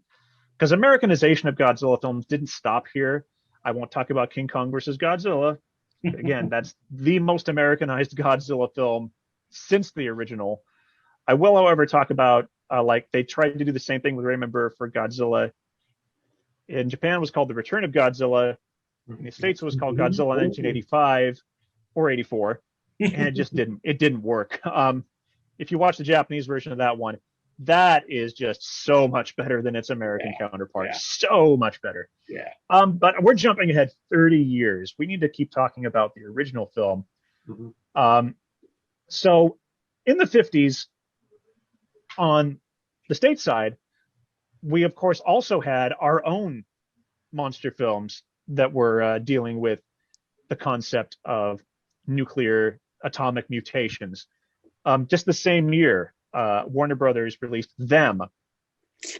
because Americanization of Godzilla films didn't stop here. I won't talk about King Kong versus Godzilla. Again, that's the most Americanized Godzilla film since the original. I will, however, talk about like they tried to do the same thing with Raymond Burr for Godzilla. In Japan, it was called The Return of Godzilla. In the States, it was called Godzilla 1985 or 84, and it didn't work. If you watch the Japanese version of that one, that is just so much better than its American counterpart. So much better. Yeah. But we're jumping ahead 30 years. We need to keep talking about the original film. So in the 50s, on the state side, we of course also had our own monster films that were dealing with the concept of nuclear atomic mutations. Just the same year, Warner Brothers released Them,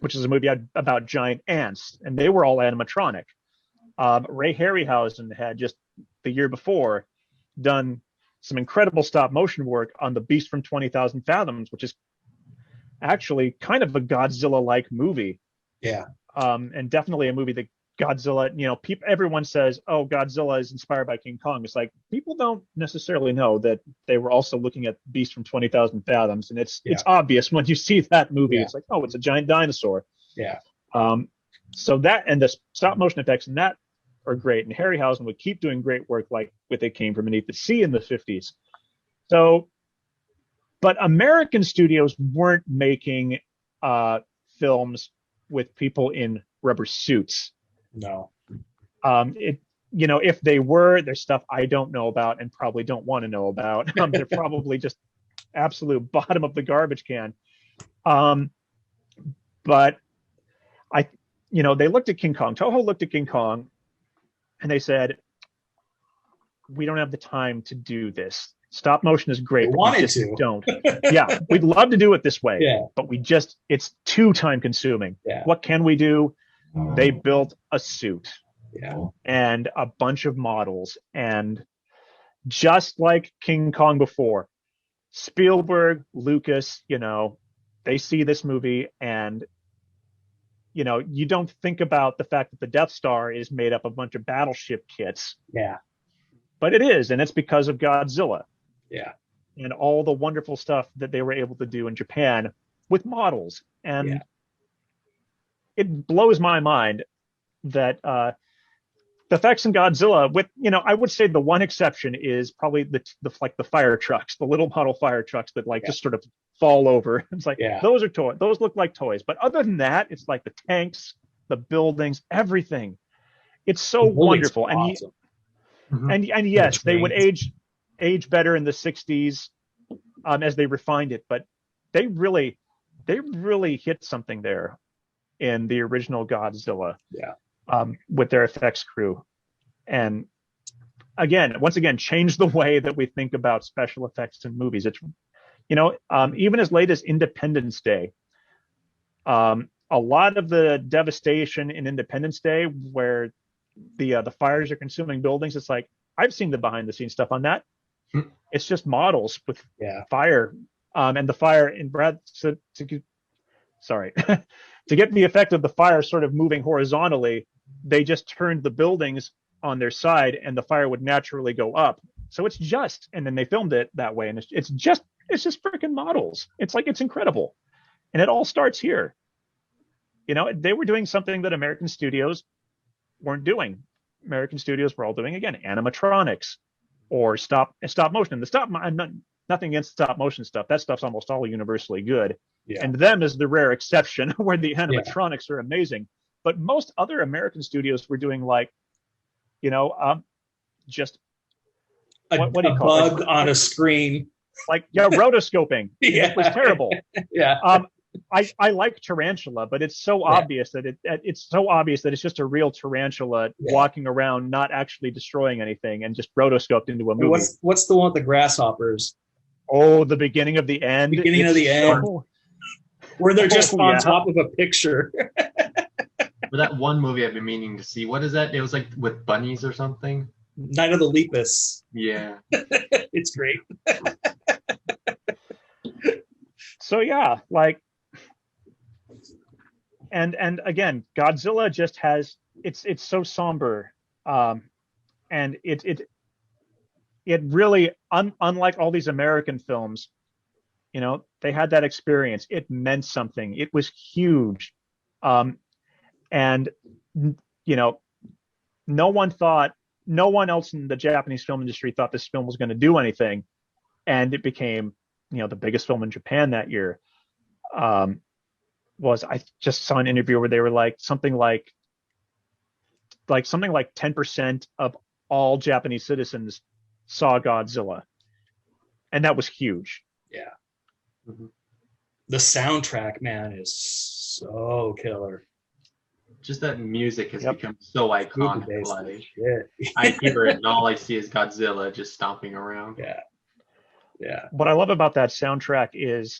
which is a movie about giant ants, and they were all animatronic. Ray Harryhausen had just the year before done some incredible stop motion work on The Beast from 20,000 Fathoms, which is actually kind of a Godzilla-like movie. Yeah. And definitely a movie that Godzilla, everyone says, oh, Godzilla is inspired by King Kong. It's like, people don't necessarily know that they were also looking at Beast from 20,000 Fathoms. And it's obvious when you see that movie. It's like, oh, it's a giant dinosaur. Yeah. So that, and the stop motion effects in that are great. And Harryhausen would keep doing great work like with It Came From Beneath the Sea in the 50s. So, but American studios weren't making films with people in rubber suits. No. If they were, there's stuff I don't know about and probably don't want to know about. They're probably just absolute bottom of the garbage can. But they looked at King Kong. Toho looked at King Kong and they said, we don't have the time to do this. Stop motion is great, but we just don't. Yeah, we'd love to do it this way, but it's too time consuming. Yeah. What can we do? They built a suit and a bunch of models. And just like King Kong before, Spielberg, Lucas, they see this movie and, you don't think about the fact that the Death Star is made up of a bunch of battleship kits. Yeah. But it is, and it's because of Godzilla. Yeah. And all the wonderful stuff that they were able to do in Japan with models. And it blows my mind that the effects in Godzilla, with I would say the one exception is probably the fire trucks, the little model fire trucks that just sort of fall over. It's like those are toys. Those look like toys. But other than that, it's like the tanks, the buildings, everything. It's so wonderful. Awesome. And yes, they would age better in the 60s as they refined it, but they really hit something there in the original Godzilla with their effects crew. And once again, changed the way that we think about special effects in movies. It's, even as late as Independence Day, a lot of the devastation in Independence Day where the fires are consuming buildings, it's like, I've seen the behind the scenes stuff on that. It's just models with fire, and the fire in to get the effect of the fire sort of moving horizontally, they just turned the buildings on their side and the fire would naturally go up. So and then they filmed it that way, and it's just freaking models. It's like, it's incredible. And it all starts here. They were doing something that American studios weren't doing. American studios were all doing, again, animatronics or stop motion. And nothing against stop motion stuff. That stuff's almost all universally good. Yeah. And them is the rare exception where the animatronics are amazing. But most other American studios were doing like, just what do you call it? Bug on a screen. Like rotoscoping. Yeah. It was terrible. Yeah. I like Tarantula, but it's so obvious that it's just a real tarantula walking around, not actually destroying anything, and just rotoscoped into a movie. What's the one with the grasshoppers? Oh, the beginning of the end. Where they're just on top of a picture. For that one movie I've been meaning to see. What is that? It was like with bunnies or something. Night of the Lepus. Yeah. It's great. So yeah, like, and again, Godzilla just has it's so somber, and it really unlike all these American films, they had that experience. It meant something. It was huge, and no one else in the Japanese film industry thought this film was going to do anything, and it became the biggest film in Japan that year. I just saw an interview where they were like something like 10% of all Japanese citizens saw Godzilla, and that was huge. Yeah. Mm-hmm. The soundtrack, man, is so killer. Just that music has become so iconic. Like, yeah. I hear it and all I see is Godzilla just stomping around. Yeah. Yeah. What I love about that soundtrack is,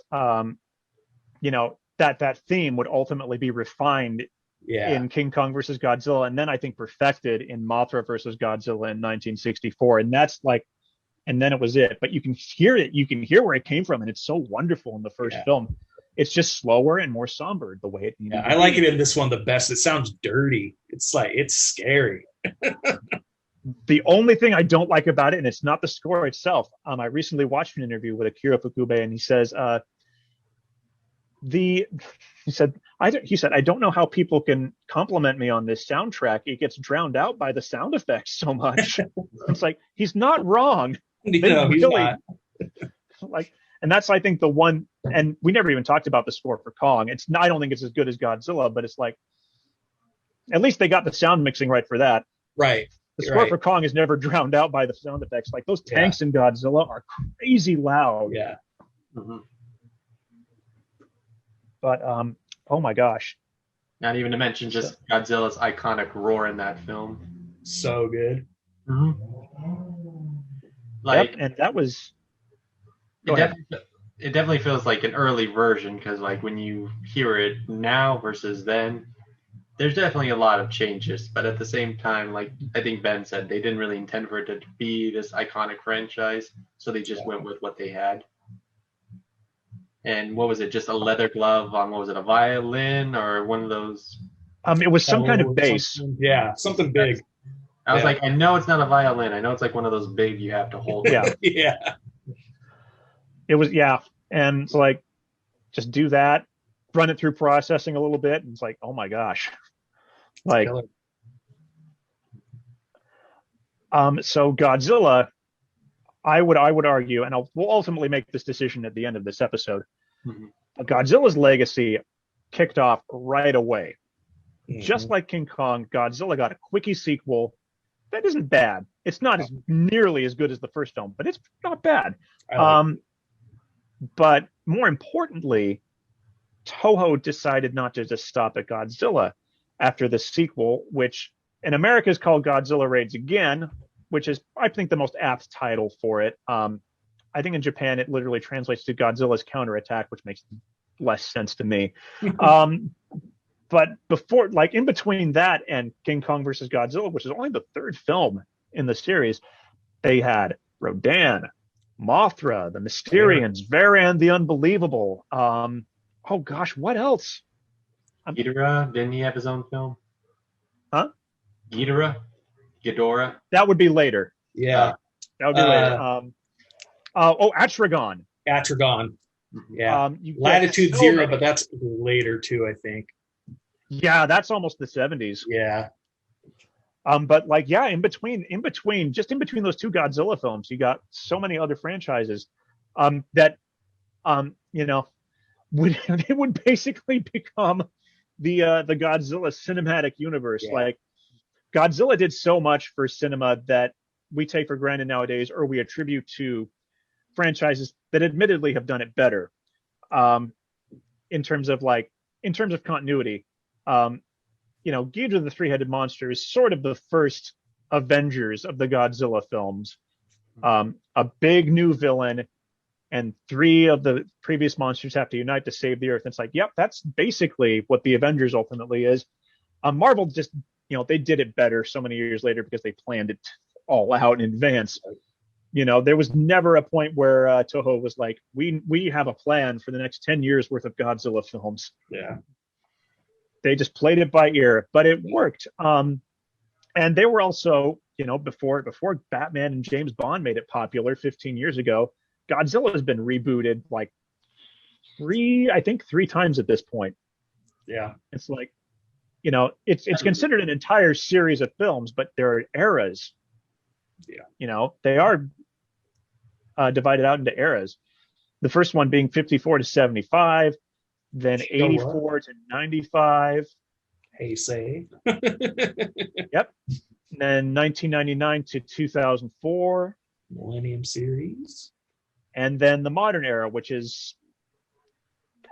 that theme would ultimately be refined in King Kong versus Godzilla, and then I think perfected in Mothra versus Godzilla in 1964. And that's like, and then it was it. But you can hear it. You can hear where it came from, and it's so wonderful in the first film. It's just slower and more somber the way it needed to be. I like it in this one the best. It sounds dirty. It's like, it's scary. The only thing I don't like about it, and it's not the score itself. I recently watched an interview with Akira Fukube, and he says, he said, I don't know how people can compliment me on this soundtrack. It gets drowned out by the sound effects so much. It's like, he's not wrong. He's not. Like, and that's, I think, the one, and we never even talked about the score for Kong. I don't think it's as good as Godzilla, but it's like, at least they got the sound mixing right for that. Right. The score for Kong is never drowned out by the sound effects. Like, those tanks in Godzilla are crazy loud. Yeah. Mm-hmm. But oh my gosh. Not even to mention just Godzilla's iconic roar in that film. So good. Mm-hmm. Like, and that was. It definitely feels like an early version, because like when you hear it now versus then, there's definitely a lot of changes. But at the same time, like I think Ben said, they didn't really intend for it to be this iconic franchise, so they just went with what they had. And what was it? Just a leather glove on, what was it, a violin or one of those? It was some kind of bass. Yeah, something big. I was like, I know it's not a violin. I know it's like one of those big you have to hold. Yeah. Yeah. It was, and it's like, just do that, run it through processing a little bit, and it's like, oh my gosh, like, so Godzilla, I would argue, and we'll ultimately make this decision at the end of this episode. Mm-hmm. Godzilla's legacy kicked off right away. Mm-hmm. Just like King Kong, Godzilla got a quickie sequel that isn't bad. It's not nearly as good as the first film, but it's not bad. But more importantly, Toho decided not to just stop at Godzilla after the sequel, which in America is called Godzilla Raids Again, which is, I think, the most apt title for it. I think in Japan it literally translates to Godzilla's Counterattack, which makes less sense to me. But before, like in between that and King Kong versus Godzilla, which is only the third film in the series, they had Rodan, Mothra, the Mysterians, Varan the Unbelievable. Oh gosh, what else? Ghidorah, didn't he have his own film? Huh? Ghidorah. That would be later. Yeah. That would be later. Atragon. Atragon. Yeah. Latitude Zero, but that's later too, I think. Yeah, that's almost the 70s. Yeah. But like, yeah, in between those two Godzilla films, you got so many other franchises that you know, it would basically become the Godzilla cinematic universe. Yeah. Like, Godzilla did so much for cinema that we take for granted nowadays, or we attribute to franchises that admittedly have done it better. Um, in terms of continuity, Ghidorah the Three-Headed Monster is sort of the first Avengers of the Godzilla films. A big new villain, and three of the previous monsters have to unite to save the Earth. And it's like, yep, that's basically what the Avengers ultimately is. Marvel just, they did it better so many years later because they planned it all out in advance. There was never a point where Toho was like, we have a plan for the next 10 years worth of Godzilla films. Yeah. They just played it by ear, but it worked. And they were also, before Batman and James Bond made it popular 15 years ago, Godzilla has been rebooted like three times at this point. Yeah. It's like, it's considered an entire series of films, but there are eras. Yeah. They are divided out into eras. The first one being 54 to 75, then 84 to 95. Hey, say. Yep. And then 1999 to 2004. Millennium series. And then the modern era, which is,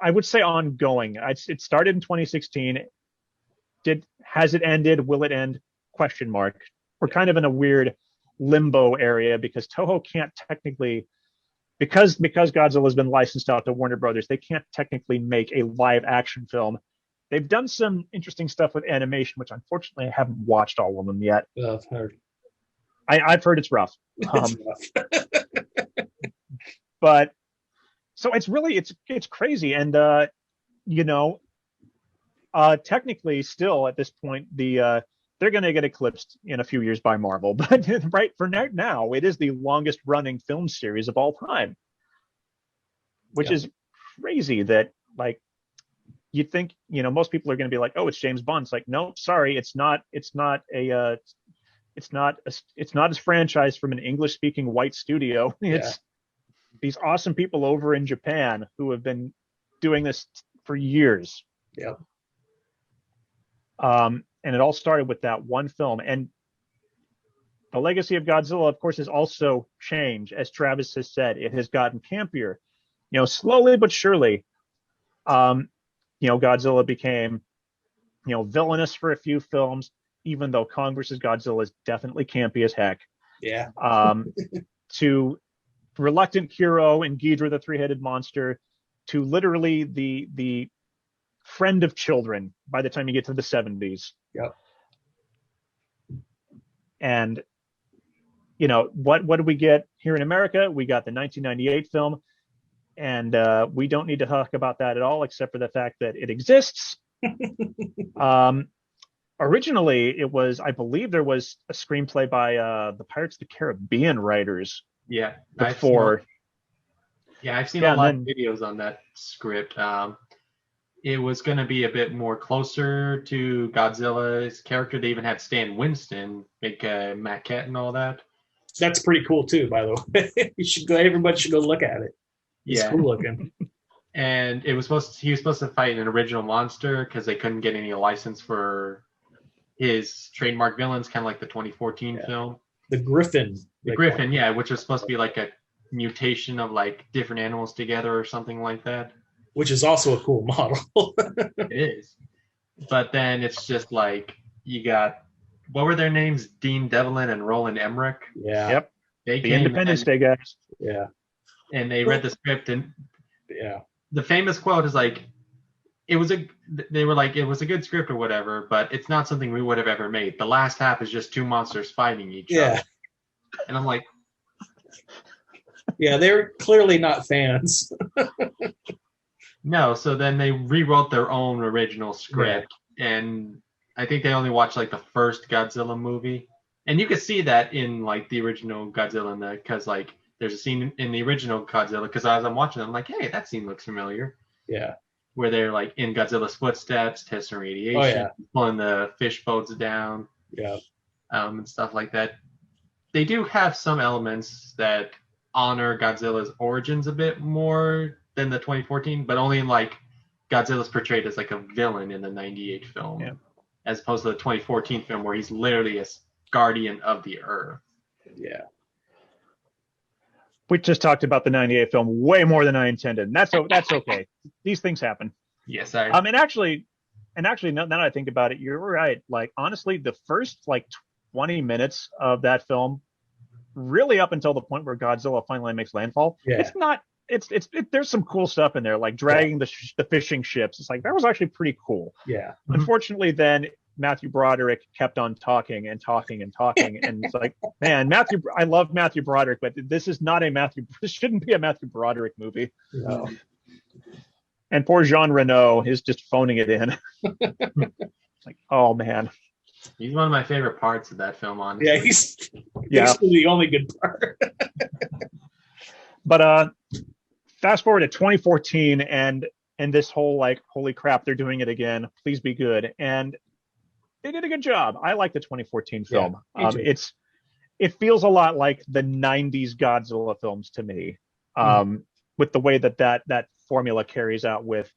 I would say, ongoing. It started in 2016. Has it ended? Will it end? Question mark. We're kind of in a weird limbo area because Toho can't technically, because Godzilla has been licensed out to Warner Brothers, they can't technically make a live action film. They've done some interesting stuff with animation, which unfortunately I haven't watched all of them yet. I've heard. I've heard it's rough. It's rough. But so it's really it's crazy, and technically still at this point they're going to get eclipsed in a few years by Marvel, but right for now it is the longest running film series of all time, which is crazy. That, like, you think most people are going to be like, oh, it's James Bond. It's like, no, sorry, it's not a franchise from an English speaking white studio. It's these awesome people over in Japan who have been doing this for years. Yeah. And it all started with that one film. And the legacy of Godzilla, of course, has also changed. As Travis has said, it has gotten campier. Slowly but surely, Godzilla became, villainous for a few films, even though Kong versus Godzilla is definitely campy as heck. Yeah. To reluctant hero in Ghidorah the Three-Headed Monster, to literally the friend of children by the time you get to the 70s. Yep. And what did we get here in America? We got the 1998 film, and we don't need to talk about that at all, except for the fact that it exists. Originally, it was, I believe, there was a screenplay by the Pirates of the Caribbean writers. Yeah. Before. I've seen a lot of videos on that script. It was going to be a bit more closer to Godzilla's character. They even had Stan Winston make a maquette and all that. That's pretty cool too, by the way. Everybody should go look at it. It's cool looking. And he was supposed to fight an original monster because they couldn't get any license for his trademark villains, kind of like the 2014 film. The Griffin. The Griffin, which was supposed to be like a mutation of like different animals together or something like that. Which is also a cool model. It is. But then it's just like, you got, what were their names? Dean Devlin and Roland Emmerich. Yeah. Yep. They the Independence Day guys. Yeah. And they read the script, and the famous quote is like, it was a good script or whatever, but it's not something we would have ever made. The last half is just two monsters fighting each other. And I'm like, yeah, they're clearly not fans. No, so then they rewrote their own original script, and I think they only watched like the first Godzilla movie, and you could see that in like the original Godzilla, because like there's a scene in the original Godzilla, because as I'm watching it, I'm like, hey, that scene looks familiar. Yeah. Where they're like in Godzilla's footsteps, testing radiation, pulling the fish boats down. Yeah. and stuff like that. They do have some elements that honor Godzilla's origins a bit more than the 2014, but only in like Godzilla's portrayed as like a villain in the 98 film, as opposed to the 2014 film where he's literally a guardian of the earth. Yeah. We just talked about the 98 film way more than I intended. And that's okay. These things happen. Yes, and actually now that I think about it, you're right. Like, honestly, the first like 20 minutes of that film, really up until the point where Godzilla finally makes landfall, there's some cool stuff in there, like dragging the fishing ships. It's like, that was actually pretty cool. Yeah. Unfortunately, then Matthew Broderick kept on talking and talking and talking, and it's like, man, I love Matthew Broderick, but this shouldn't be a Matthew Broderick movie. No. And poor Jean Reno is just phoning it in. It's like, oh man. He's one of my favorite parts of that film, honestly. Yeah, he's basically the only good part. But fast forward to 2014, and this whole like, holy crap, they're doing it again. Please be good. And they did a good job. I like the 2014 film. It feels a lot like the 90s Godzilla films to me, with the way that formula carries out with,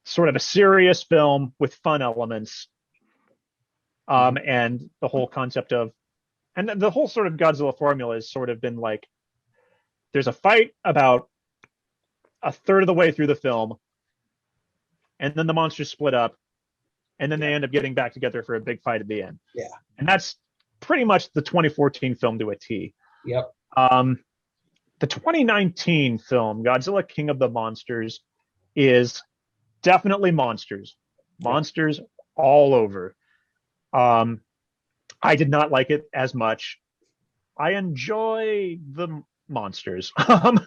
sort of a serious film with fun elements, and the whole concept of, and the whole sort of Godzilla formula has sort of been like, there's a fight about a third of the way through the film, and then the monsters split up, and then they end up getting back together for a big fight at the end. Yeah. And that's pretty much the 2014 film to a T. Yep. The 2019 film, Godzilla King of the Monsters, is definitely monsters. Monsters all over. I did not like it as much. I enjoy the monsters. And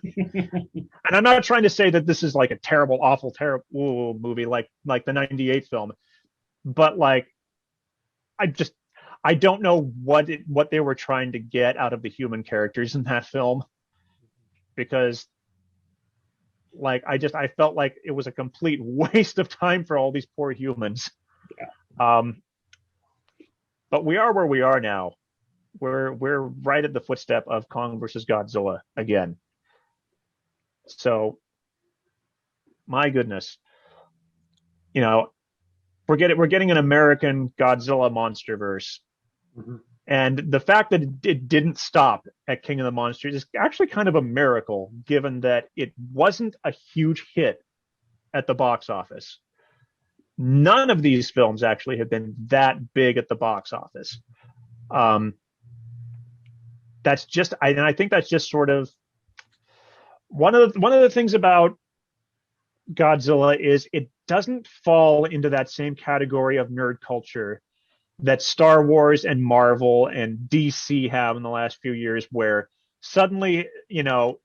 I'm not trying to say that this is like a terrible, awful, terrible movie like the 98 film. But like, I don't know what they were trying to get out of the human characters in that film, because like, I felt like it was a complete waste of time for all these poor humans. Yeah. But we are where we are now. We're right at the footstep of Kong versus Godzilla again. So, my goodness, we're getting an American Godzilla monsterverse. Mm-hmm. And the fact that it didn't stop at King of the Monsters is actually kind of a miracle, given that it wasn't a huge hit at the box office. None of these films actually have been that big at the box office. That's just, I think that's just sort of one of the things about Godzilla is it doesn't fall into that same category of nerd culture that Star Wars and Marvel and DC have in the last few years, where suddenly, I don't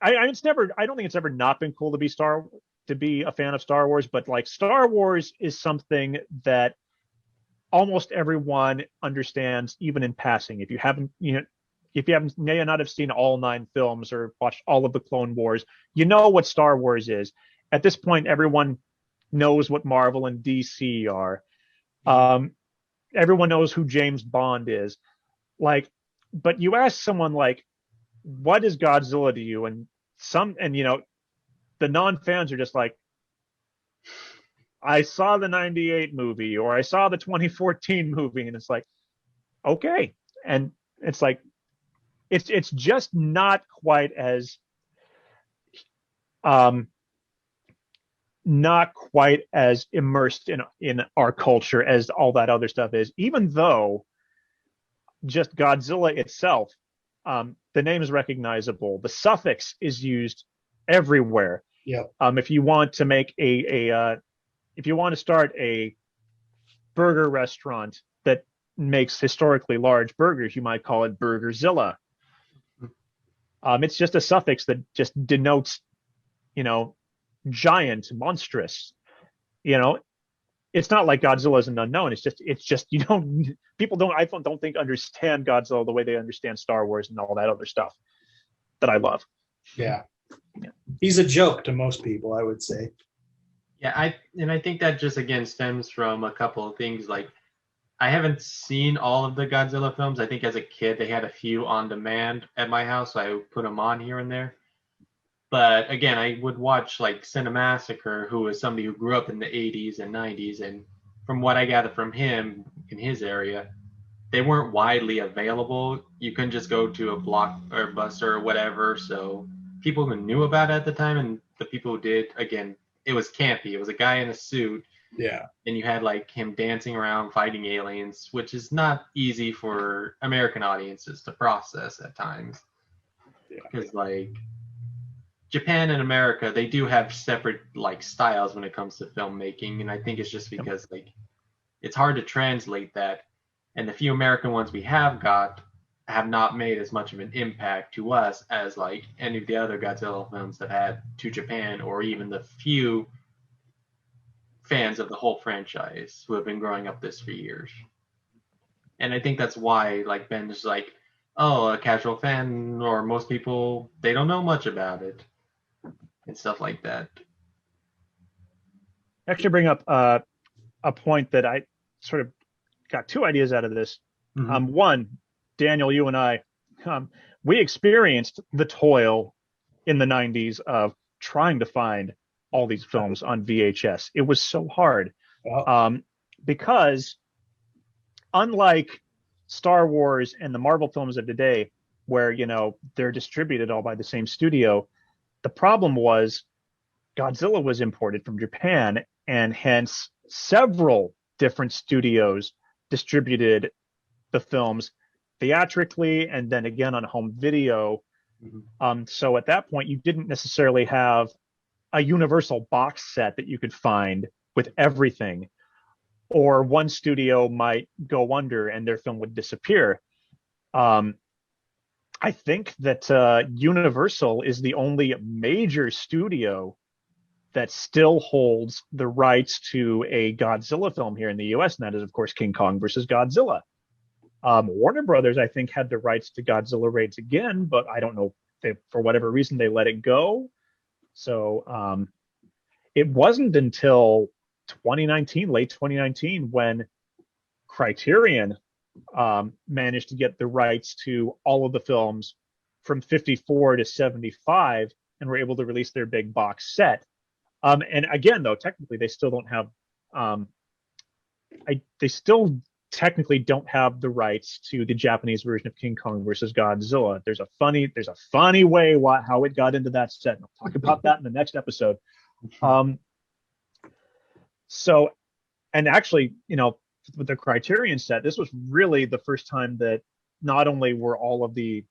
think it's ever not been cool to be a fan of Star Wars, but like, Star Wars is something that almost everyone understands, even in passing. If you may not have seen all 9 films or watched all of the Clone Wars, you know what Star Wars is. At this point, everyone knows what Marvel and DC are. Everyone knows who James Bond is. Like, but you ask someone like, what is Godzilla to you? And the non-fans are just like, I saw the 98 movie, or I saw the 2014 movie. And it's like, okay. And it's like, it's just not quite as, immersed in our culture as all that other stuff is, even though just Godzilla itself, the name is recognizable. The suffix is used everywhere. Yeah. If you want to make if you want to start a burger restaurant that makes historically large burgers, you might call it Burgerzilla. It's just a suffix that just denotes, giant, monstrous. It's not like Godzilla is an unknown. It's just people don't think understand Godzilla the way they understand Star Wars and all that other stuff that I love. Yeah. He's a joke to most people, I would say. Yeah, I think that just again stems from a couple of things. Like, I haven't seen all of the Godzilla films. I think as a kid they had a few on demand at my house, so I would put them on here and there. But again, I would watch like Cinemassacre, who was somebody who grew up in the 80s and 90s, and from what I gather from him in his area, they weren't widely available. You couldn't just go to a Blockbuster or whatever. So people who knew about it at the time, and the people who did, again, it was campy. It was a guy in a suit, Yeah. and you had like him dancing around fighting aliens, which is not easy for American audiences to process at times. Because like Japan and America, they do have separate like styles when it comes to filmmaking, and I think it's just because like it's hard to translate that, and the few American ones we have got have not made as much of an impact to us as like any of the other Godzilla films have had to Japan, or even the few fans of the whole franchise who have been growing up this for years. And I think that's why like Ben's like, oh, a casual fan or most people, they don't know much about it and stuff like that. Actually, bring up a point that I sort of got two ideas out of this. Mm-hmm. One, Daniel, you and I, we experienced the toil in the 90s of trying to find all these films on VHS. It was so hard because unlike Star Wars and the Marvel films of today, where, you know, they're distributed all by the same studio, the problem was Godzilla was imported from Japan, and hence several different studios distributed the films theatrically and then again on home video. Mm-hmm. So at that point, you didn't necessarily have a universal box set that you could find with everything, or one studio might go under and their film would disappear. I think that Universal is the only major studio that still holds the rights to a Godzilla film here in the US, and that is, of course, King Kong versus Godzilla. Warner Brothers, I think, had the rights to Godzilla Raids Again, but I don't know if for whatever reason they let it go. So it wasn't until 2019, late 2019, when Criterion managed to get the rights to all of the films from 54 to 75 and were able to release their big box set. And again, though, technically they still don't have they still technically don't have the rights to the Japanese version of King Kong versus Godzilla. There's a funny way how it got into that set. And I'll talk about that in the next episode. So, and actually, you know, with the Criterion set, this was really the first time that not only were all of the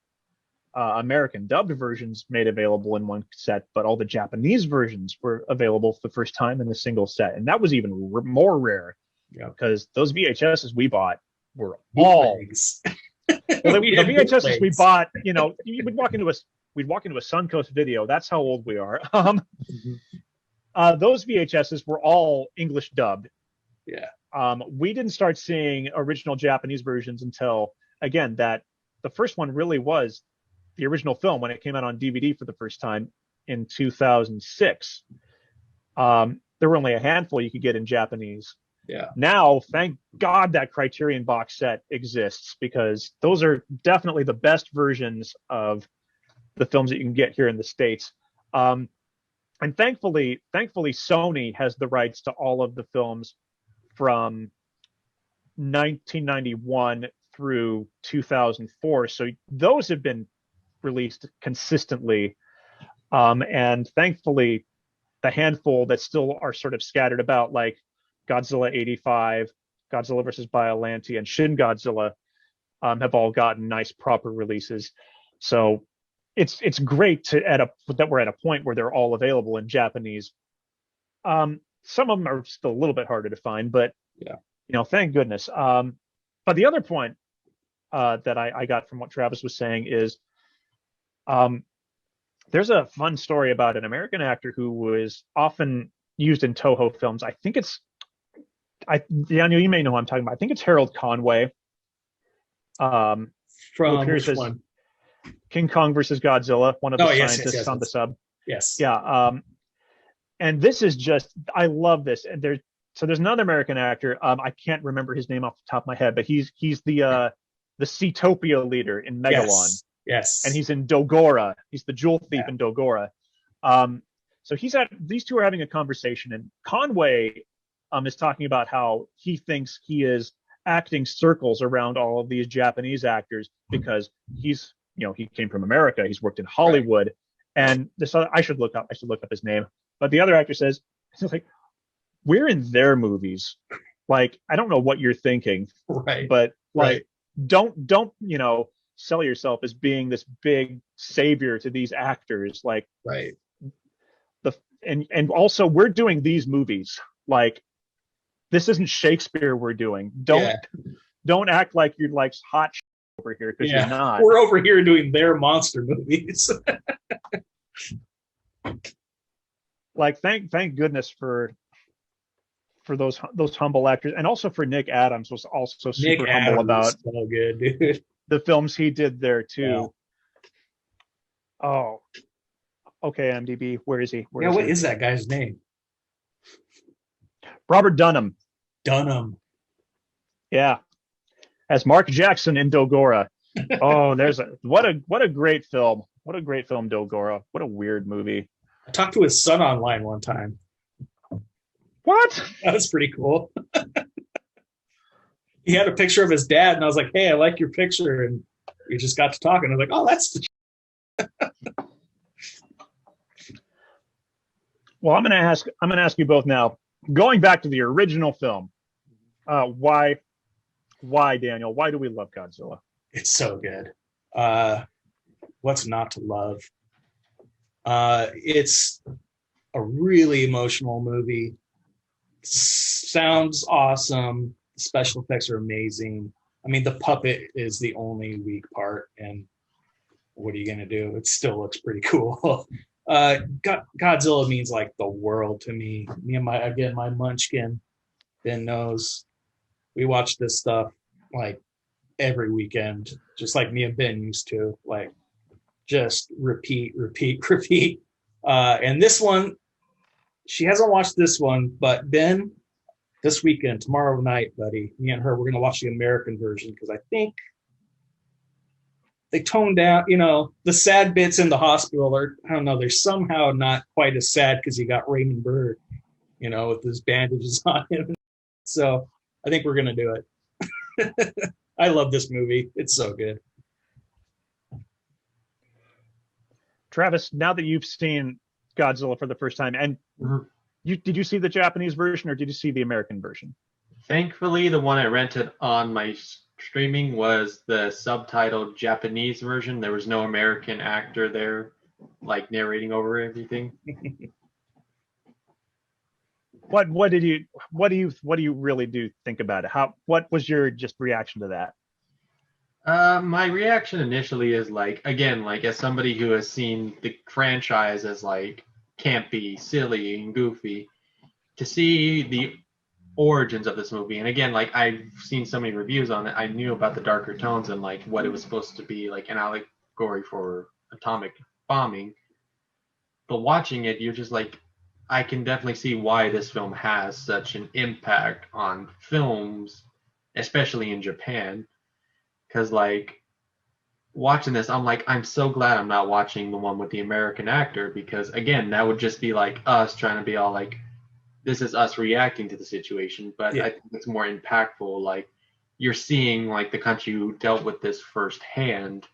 American dubbed versions made available in one set, but all the Japanese versions were available for the first time in a single set. And that was even more rare, because those VHSs we bought were all the VHSs we bought. You know, we'd walk into a Suncoast Video. That's how old we are. Those VHSs were all English dubbed. Yeah. We didn't start seeing original Japanese versions until, again, that the first one really was the original film when it came out on DVD for the first time in 2006. There were only a handful you could get in Japanese. Yeah. Now, thank God that Criterion box set exists, because those are definitely the best versions of the films that you can get here in the States. And thankfully, Sony has the rights to all of the films from 1991 through 2004. So those have been released consistently. And thankfully, the handful that still are sort of scattered about, like Godzilla 85, Godzilla vs. Biollante, and Shin Godzilla, have all gotten nice, proper releases. So it's great that we're at a point where they're all available in Japanese. Some of them are still a little bit harder to find, but yeah, you know, thank goodness. But the other point that I got from what Travis was saying is, there's a fun story about an American actor who was often used in Toho films. I think Daniel, you may know who I'm talking about. I think it's Harold Conway. From which one? King Kong versus Godzilla, one of the scientists on the sub. Yes. Yeah. and this is just, I love this. And there's another American actor. I can't remember his name off the top of my head, but he's the Seatopia leader in Megalon. Yes. And he's in Dogora. He's the jewel thief in Dogora. So these two are having a conversation, and Conway is talking about how he thinks he is acting circles around all of these Japanese actors because he came from America. He's worked in Hollywood. Right. And this other, I should look up his name. But the other actor says, it's like, we're in their movies. Like, I don't know what you're thinking. Right. But like, don't sell yourself as being this big savior to these actors. Like, right. And also, we're doing these movies. Like, this isn't Shakespeare we're doing. Don't act like you're like hot over here, because you're not. We're over here doing their monster movies. Like, thank goodness for those humble actors, and also for Nick Adams was also super humble about so good, dude. The films he did there too. Yeah. Oh, okay, MDB, where is he? What is that guy's name? Robert Dunham. Yeah, as Mark Jackson in Dogora. Oh, what a great film. What a great film, Dogora. What a weird movie. I talked to his son online one time. What? That was pretty cool. He had a picture of his dad, and I was like, "Hey, I like your picture," and we just got to talking. I was like, "Oh, that's the." Well, I'm gonna ask you both now. Going back to the original film, why, Daniel? Why do we love Godzilla? It's so good. What's not to love? It's a really emotional movie. Sounds awesome. Special effects are amazing. I mean, the puppet is the only weak part, and what are you gonna do? It still looks pretty cool. Godzilla means like the world to me. Me and my munchkin, Ben knows. We watch this stuff like every weekend, just like me and Ben used to. Like, just repeat. And this one, she hasn't watched this one, but Ben, this weekend, tomorrow night, buddy, me and her, we're gonna watch the American version because I think they toned down, the sad bits in the hospital are, I don't know, they're somehow not quite as sad because you got Raymond Burr, with his bandages on him. So I think we're going to do it. I love this movie. It's so good. Travis, now that you've seen Godzilla for the first time, and did you see the Japanese version or did you see the American version? Thankfully, the one I rented on my streaming was the subtitled Japanese version. There was no American actor there, like, narrating over everything. What do you really think about it? What was your just reaction to that? My reaction initially is like, again, like, as somebody who has seen the franchise as like campy, silly, and goofy, to see the origins of this movie, and again, like, I've seen so many reviews on it, I knew about the darker tones and like what it was supposed to be, like an allegory for atomic bombing. But watching it, you're just like, I can definitely see why this film has such an impact on films, especially in Japan. Because, like, watching this, I'm like, I'm so glad I'm not watching the one with the American actor, because, again, that would just be like us trying to be all like, this is us reacting to the situation. But I think it's more impactful. Like, you're seeing, like, the country who dealt with this firsthand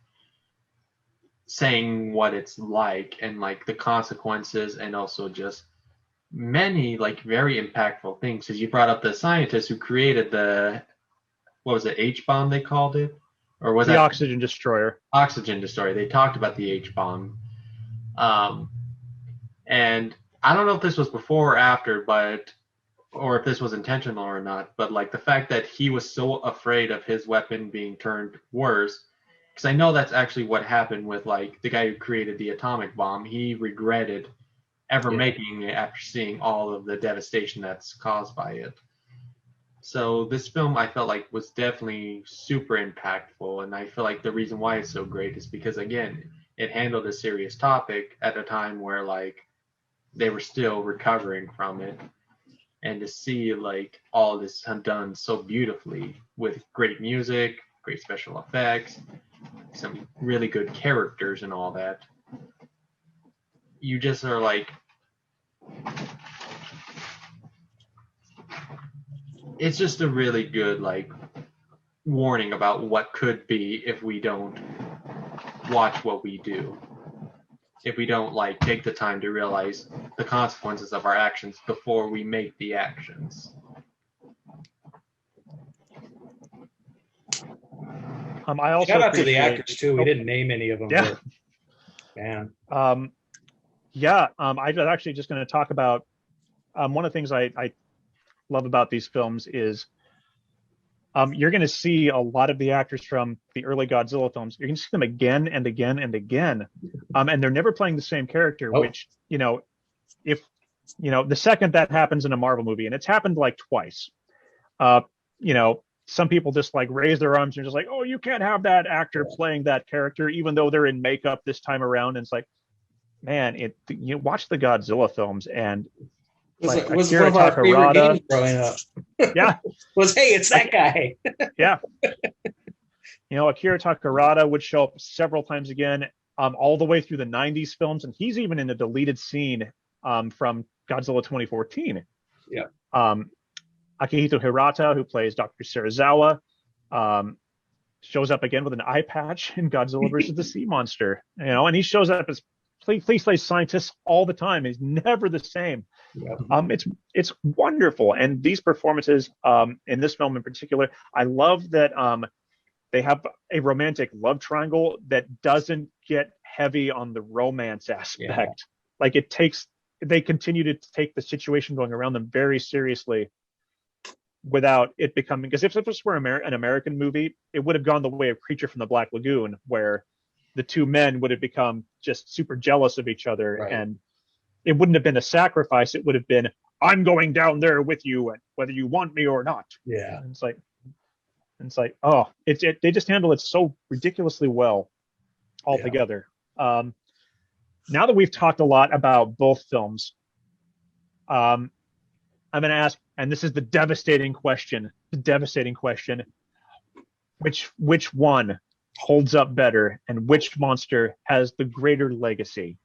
saying what it's like and, like, the consequences, and also just many, like, very impactful things. Because you brought up the scientist who created the, what was it, H-bomb they called it? Or was the oxygen destroyer? Oxygen destroyer. They talked about the H-bomb. And I don't know if this was before or after, or if this was intentional or not, but, like, the fact that he was so afraid of his weapon being turned worse, because I know that's actually what happened with, like, the guy who created the atomic bomb. He regretted ever making it after seeing all of the devastation that's caused by it. So this film, I felt like, was definitely super impactful, and I feel like the reason why it's so great is because, again, it handled a serious topic at a time where, like, they were still recovering from it. And to see like all this done so beautifully with great music, great special effects, some really good characters and all that, you just are like, it's just a really good like warning about what could be if we don't watch what we do. If we don't like take the time to realize the consequences of our actions before we make the actions. I also shout out to the actors too. We didn't name any of them. Yeah. But, man. I was actually just going to talk about one of the things I love about these films is you're going to see a lot of the actors from the early Godzilla films. You're going to see them again and again and again, and they're never playing the same character. Which if the second that happens in a Marvel movie, and it's happened like twice, some people just like raise their arms and just like, oh, you can't have that actor playing that character, even though they're in makeup this time around. And it's like, man, you watch the Godzilla films and it was one of our favorite games growing up. Yeah. It's that guy. Yeah. Akira Takarada would show up several times again, all the way through the 90s films. And he's even in a deleted scene from Godzilla 2014. Yeah. Akihito Hirata, who plays Dr. Serizawa, shows up again with an eye patch in Godzilla versus the Sea Monster. And he shows up as police scientists all the time. He's never the same. Yeah. It's wonderful. And these performances in this film in particular, I love that they have a romantic love triangle that doesn't get heavy on the romance aspect. Yeah. Like they continue to take the situation going around them very seriously without it becoming, because if this were an American movie, it would have gone the way of Creature from the Black Lagoon, where the two men would have become just super jealous of each other. Right. And it wouldn't have been a sacrifice. It would have been, I'm going down there with you, and whether you want me or not. Yeah. And it's like, oh, they just handle it so ridiculously well altogether. Yeah. Now that we've talked a lot about both films, I'm going to ask, and this is the devastating question, which one holds up better and which monster has the greater legacy?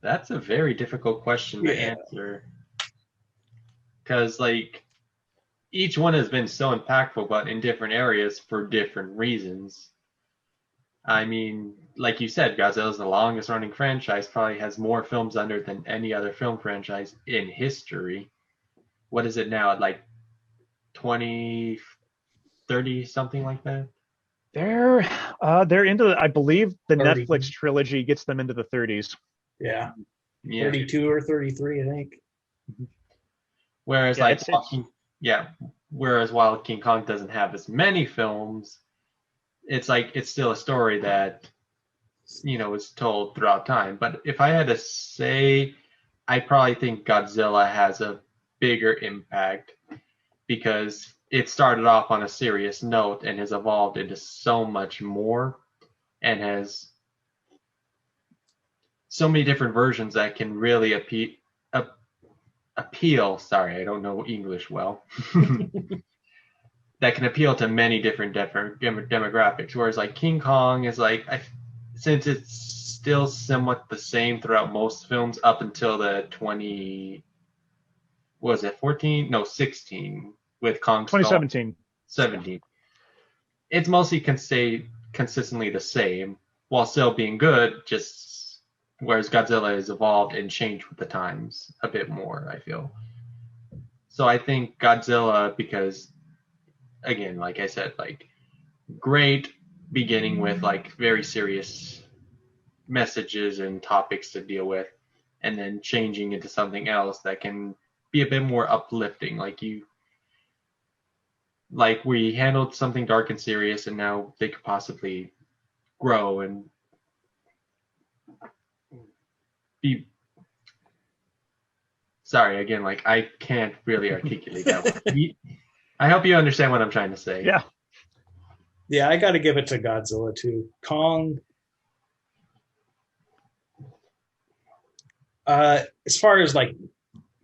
That's a very difficult question to answer, because like each one has been so impactful, but in different areas for different reasons. I mean, like you said, Godzilla is the longest running franchise, probably has more films under than any other film franchise in history. What is it now, at like 20, 30, something like that? They're into I believe the 30. Netflix trilogy gets them into the 30s. Yeah. 32 or 33, I think. Whereas while King Kong doesn't have as many films, it's still a story that is told throughout time. But if I had to say, I probably think Godzilla has a bigger impact because it started off on a serious note and has evolved into so much more and has so many different versions that can really appeal. Sorry, I don't know English well. That can appeal to many different demographics. Whereas like King Kong is since it's still somewhat the same throughout most films up until the 16 with Kong 2017. 17. It's mostly can stay consistently the same while still being good, whereas Godzilla has evolved and changed with the times a bit more, I feel. So I think Godzilla, because again, like I said, great beginning with very serious messages and topics to deal with, and then changing into something else that can be a bit more uplifting. We handled something dark and serious, and now they could possibly grow and be. Sorry, again, I can't really articulate that one. I hope you understand what I'm trying to say. Yeah. Yeah, I got to give it to Godzilla too. Kong, as far as like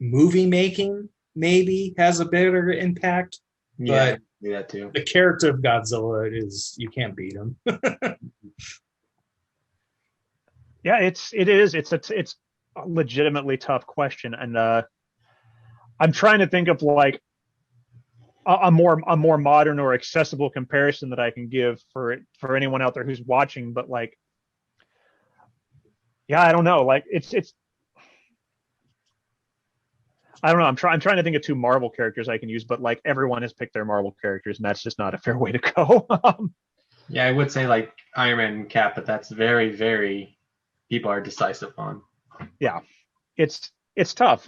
movie making, maybe has a better impact. Yeah, But that too. the character of Godzilla is, you can't beat him. Yeah, it's a legitimately tough question, and I'm trying to think of like a more modern or accessible comparison that I can give for anyone out there who's watching. But like, yeah, I don't know. Like, it's I don't know. I'm trying to think of two Marvel characters I can use, but like everyone has picked their Marvel characters, and that's just not a fair way to go. Yeah, I would say like Iron Man and Cap, but that's very, very people are decisive on. Yeah, it's tough.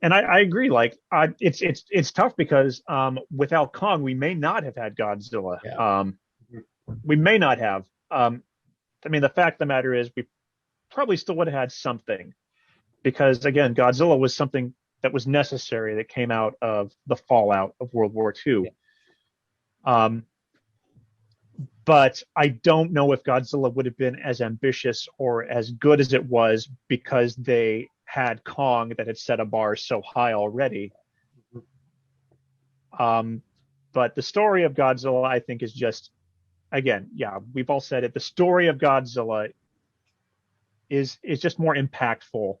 And I agree. Like, it's tough because without Kong, we may not have had Godzilla. Yeah. We may not have. I mean, the fact of the matter is, we probably still would have had something because, again, Godzilla was something that was necessary that came out of the fallout of World War II. Yeah. But I don't know if Godzilla would have been as ambitious or as good as it was because they had Kong that had set a bar so high already. But the story of Godzilla, I think, is just, again, yeah, we've all said it. The story of Godzilla is just more impactful.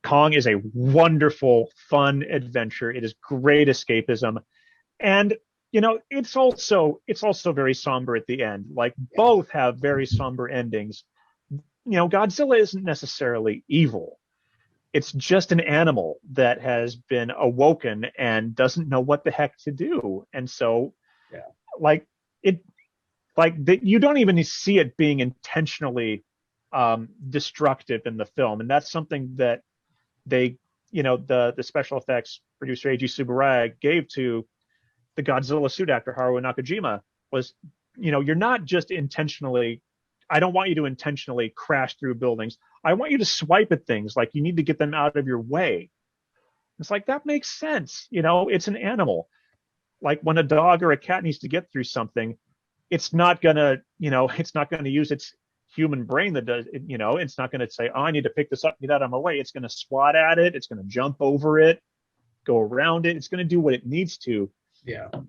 Kong is a wonderful, fun adventure. It is great escapism, and you know, it's also very somber at the end. Like, both have very somber endings. You know, Godzilla isn't necessarily evil. It's just an animal that has been awoken and doesn't know what the heck to do. And so, yeah, like you don't even see it being intentionally destructive in the film. And that's something that they, you know, the special effects producer Eiji Tsuburaya gave to the Godzilla suit actor Haruo Nakajima was, you know, you're not just intentionally, I don't want you to intentionally crash through buildings. I want you to swipe at things, like you need to get them out of your way. It's like, that makes sense. You know, it's an animal. Like, when a dog or a cat needs to get through something, it's not gonna, you know, it's not gonna use its human brain that does, you know, it's not gonna say, oh, I need to pick this up and get out of my way. It's gonna swat at it. It's gonna jump over it, go around it. It's gonna do what it needs to. Yeah. You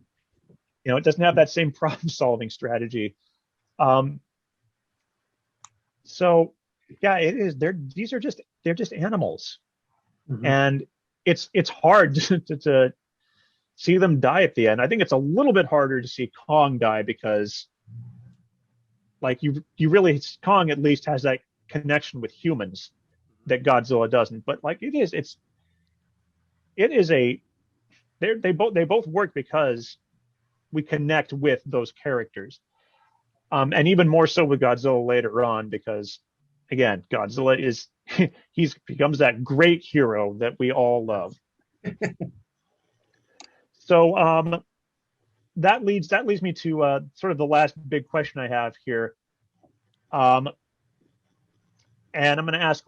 know, it doesn't have that same problem solving strategy. So yeah, it is. They're just animals. Mm-hmm. And it's hard to see them die at the end. I think it's a little bit harder to see Kong die because, like, you really, Kong at least has that connection with humans that Godzilla doesn't. But like, it is a they both work because we connect with those characters, and even more so with Godzilla later on, because again, Godzilla is becomes that great hero that we all love. So that leads me to sort of the last big question I have here, and I'm going to ask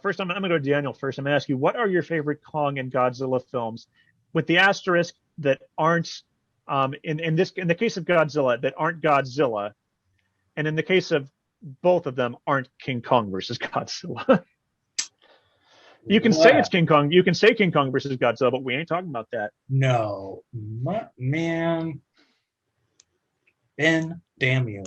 first. I'm going to go to Daniel first. I'm going to ask you, what are your favorite Kong and Godzilla films, with the asterisk that aren't in the case of Godzilla, that aren't Godzilla, and in the case of both of them, aren't King Kong versus Godzilla. You can say it's King Kong. You can say King Kong versus Godzilla, but we ain't talking about that. No, man. Ben, damn you.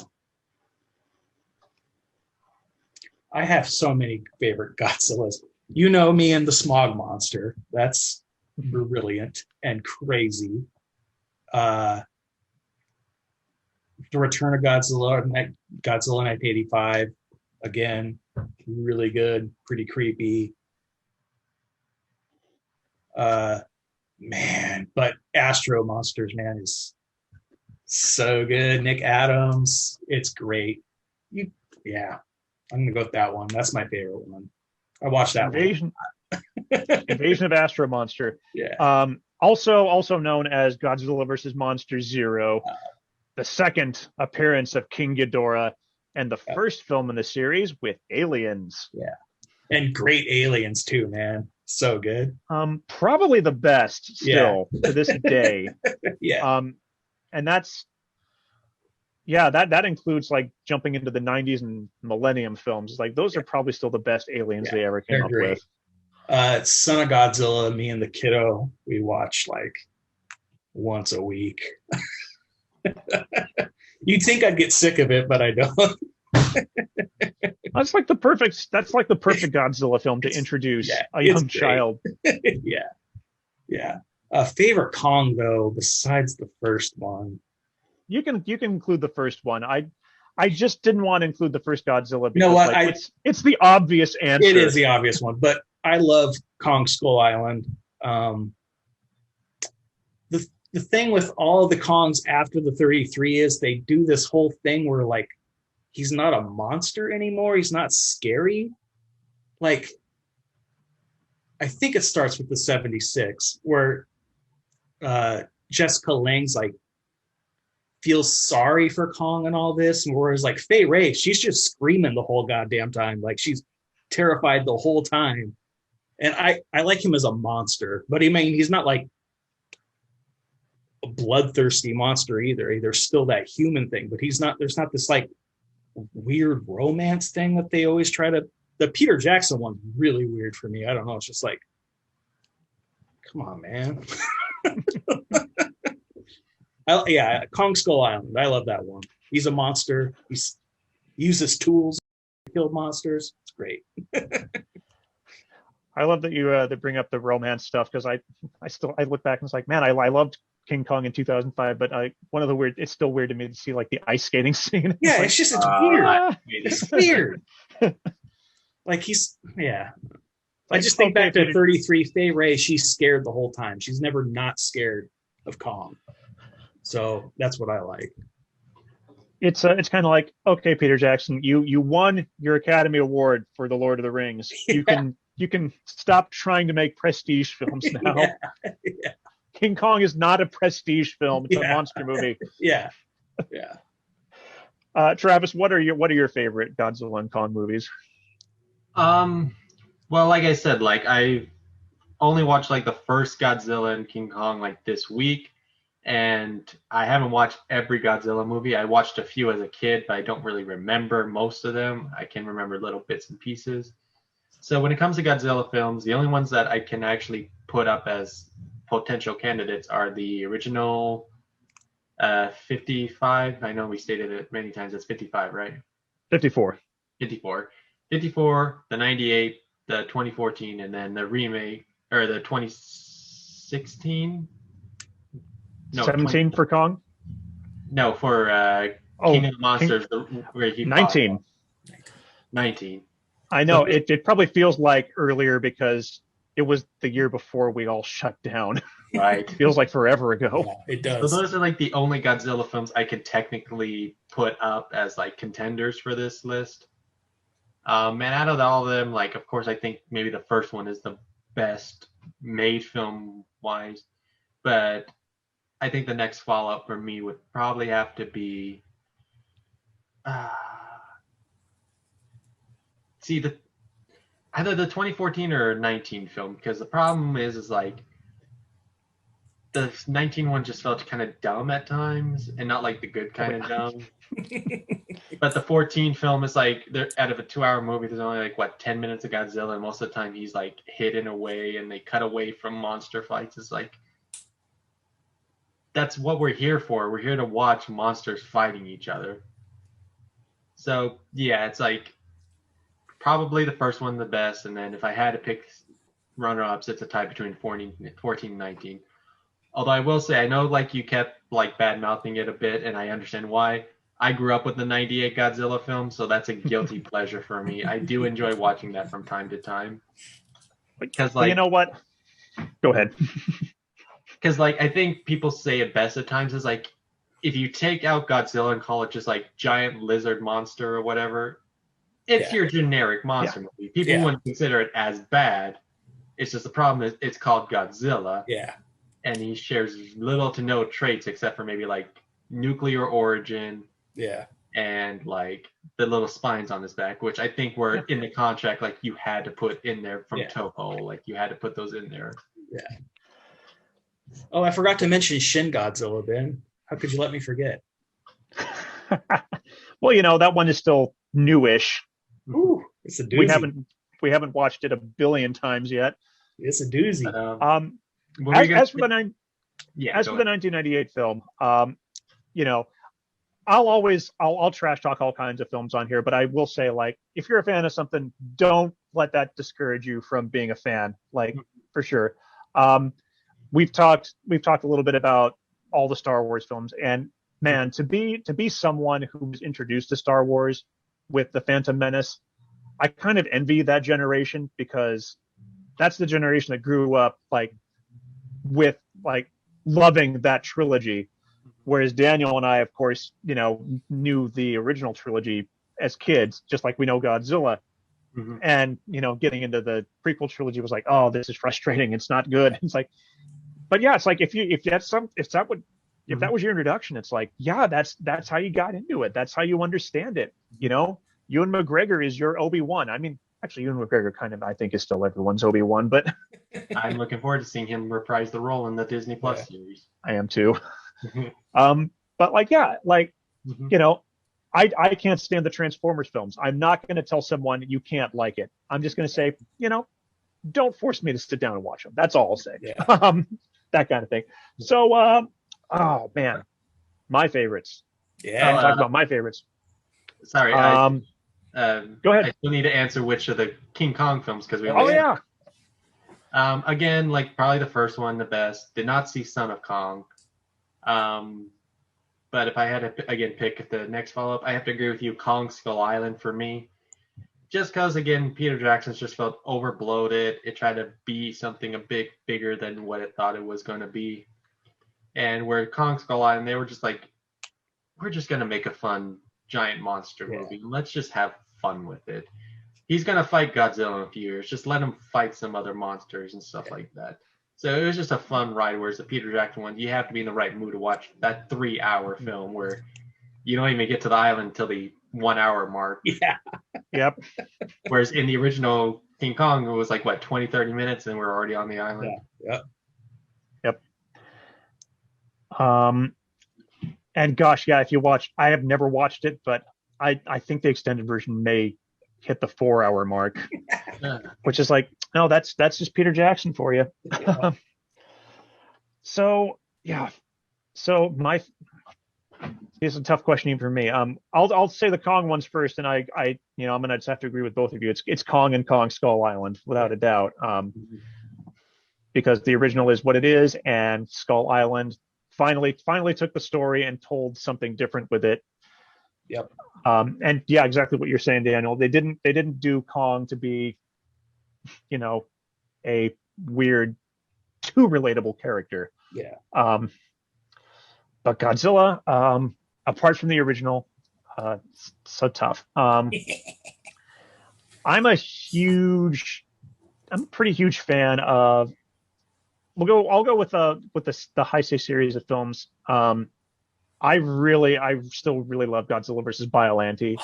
I have so many favorite Godzillas. You know me and the Smog Monster. That's brilliant and crazy. The Return of Godzilla 1985, again, really good, pretty creepy. Man, but Astro Monsters, man, is so good. Nick Adams, it's great. Yeah, I'm gonna go with that one. That's my favorite one. I watched that one. Invasion of Astro Monster. Yeah. Also known as Godzilla versus Monster Zero, the second appearance of King Ghidorah, and the first film in the series with aliens. Yeah, and great aliens too, man. So good. Probably the best still to this day. Yeah. And that's that includes like jumping into the 90s and Millennium films. Like those are probably still the best aliens they ever came up with. Son of Godzilla, me and the kiddo, we watch like once a week. You'd think I'd get sick of it, but I don't. That's like the perfect Godzilla film to introduce a young child. Yeah. Favorite Kong though, besides the first one. You can include the first one. I just didn't want to include the first Godzilla because you know what? It's the obvious answer. It is the obvious one, but I love Kong Skull Island. The thing with all the Kongs after the 33 is they do this whole thing where like he's not a monster anymore. He's not scary. Like I think it starts with the 76 where Jessica Lange's like feels sorry for Kong and all this, and whereas like Fay Wray, she's just screaming the whole goddamn time, like she's terrified the whole time. And I like him as a monster, but he's not like a bloodthirsty monster either. There's still that human thing, but there's not this like weird romance thing that they always try to. The Peter Jackson one's really weird for me. I don't know. It's just like, come on, man. Kong Skull Island. I love that one. He's a monster. He uses tools to kill monsters. It's great. I love that you they bring up the romance stuff because I look back and it's like, man, I loved King Kong in 2005, but it's still weird to me to see like the ice skating scene. Yeah, it's weird. It's weird. Like I just think back to 33 Fay Wray. She's scared the whole time. She's never not scared of Kong. So that's what I like. It's kind of like, okay, Peter Jackson, you won your Academy Award for The Lord of the Rings. You can stop trying to make prestige films now. Yeah. King Kong is not a prestige film; it's a monster movie. Yeah. Travis, what are your favorite Godzilla and Kong movies? Well, like I said, like I only watched like the first Godzilla and King Kong like this week, and I haven't watched every Godzilla movie. I watched a few as a kid, but I don't really remember most of them. I can remember little bits and pieces. So when it comes to Godzilla films, the only ones that I can actually put up as potential candidates are the original 55. I know we stated it many times. It's 55, right? 54. 54, the 98, the 2014, and then the remake, or the 2016? No, 17 for Kong? No, for King of the Monsters. Where he 19. 19. I know, it probably feels like earlier because it was the year before we all shut down. Right. Feels like forever ago. Yeah, it does. So those are like the only Godzilla films I could technically put up as like contenders for this list. And out of all of them, like, of course, I think maybe the first one is the best made film wise, but I think the next follow-up for me would probably have to be either the 2014 or 19 film, because the problem is like the 19 one just felt kind of dumb at times, and not like the good kind of dumb. But the 14 film is like, they're out of a 2-hour movie, there's only like 10 minutes of Godzilla, and most of the time he's like hidden away and they cut away from monster fights. It's like, that's what we're here for. We're here to watch monsters fighting each other. So yeah, it's like probably the first one the best, and then if I had to pick runner-ups, it's a tie between 14 and 19. Although I will say, I know like you kept like bad-mouthing it a bit, and I understand why. I grew up with the 98 Godzilla film, so that's a guilty pleasure for me. I do enjoy watching that from time to time. Because like, you know what? Go ahead. Because like, I think people say it best at times is like, if you take out Godzilla and call it just like giant lizard monster or whatever, it's your generic monster movie. People wouldn't consider it as bad. It's just the problem is it's called Godzilla. Yeah. And he shares little to no traits except for maybe like nuclear origin. Yeah. and like the little spines on his back, which I think were in the contract, like you had to put in there from Toho, like you had to put those in there. Yeah. Oh, I forgot to mention Shin Godzilla, Ben. How could you let me forget? Well, you know, that one is still newish. Ooh, it's a doozy. We haven't watched it a billion times yet. It's a doozy. As for the 1998 film, you know, I'll trash talk all kinds of films on here, but I will say, like, if you're a fan of something, don't let that discourage you from being a fan, like, for sure. We've talked a little bit about all the Star Wars films, and man, to be someone who was introduced to Star Wars with the Phantom Menace, I kind of envy that generation, because that's the generation that grew up like with like loving that trilogy. Whereas Daniel and I, of course, you know, knew the original trilogy as kids, just like we know Godzilla. Mm-hmm. And, you know, getting into the prequel trilogy was like, oh, this is frustrating. It's not good. It's like, but yeah, it's like if that was your introduction, it's like, yeah, that's how you got into it. That's how you understand it. You know, Ewan McGregor is your Obi-Wan. I mean, actually, Ewan McGregor kind of, I think, is still everyone's Obi-Wan, but I'm looking forward to seeing him reprise the role in the Disney Plus series. I am too. But like, yeah, like, you know, I can't stand the Transformers films. I'm not going to tell someone you can't like it. I'm just going to say, you know, don't force me to sit down and watch them. That's all I'll say. Yeah. That kind of thing. So, oh man, my favorites. Yeah. Talk about my favorites. Sorry. Go ahead. I still need to answer which of the King Kong films, because we. Oh yeah. Again, like probably the first one, the best. Did not see Son of Kong. But if I had to again pick the next follow-up, I have to agree with you. Kong Skull Island for me, just because again Peter Jackson's just felt overbloated. It tried to be something a bit bigger than what it thought it was going to be, and where Kong Skull Island, they were just like, we're just going to make a fun giant monster movie. Let's just have fun with it. He's going to fight Godzilla in a few years. Just let him fight some other monsters and stuff like that. So it was just a fun ride, whereas the Peter Jackson one, you have to be in the right mood to watch that 3-hour film where you don't even get to the island until the 1 hour mark. Yeah. Yep. Whereas in the original King Kong, it was like, what, 20, 30 minutes and we're already on the island. Yeah. Yep. And gosh, yeah, if you watch, I have never watched it, but I think the extended version may hit the 4-hour mark, which is like, no, that's just Peter Jackson for you. Yeah. So it's a tough question even for me. I'll say the Kong ones first, and I'm gonna just have to agree with both of you. It's Kong and Kong Skull Island without a doubt, because the original is what it is, and Skull Island finally took the story and told something different with it. Yep. And yeah, exactly what you're saying, Daniel. They didn't do Kong to be, you know, a weird, too relatable character. Yeah. But Godzilla, apart from the original, so tough. I'm a pretty huge fan of. I'll go with the Heisei series of films. I still really love Godzilla versus Biollante.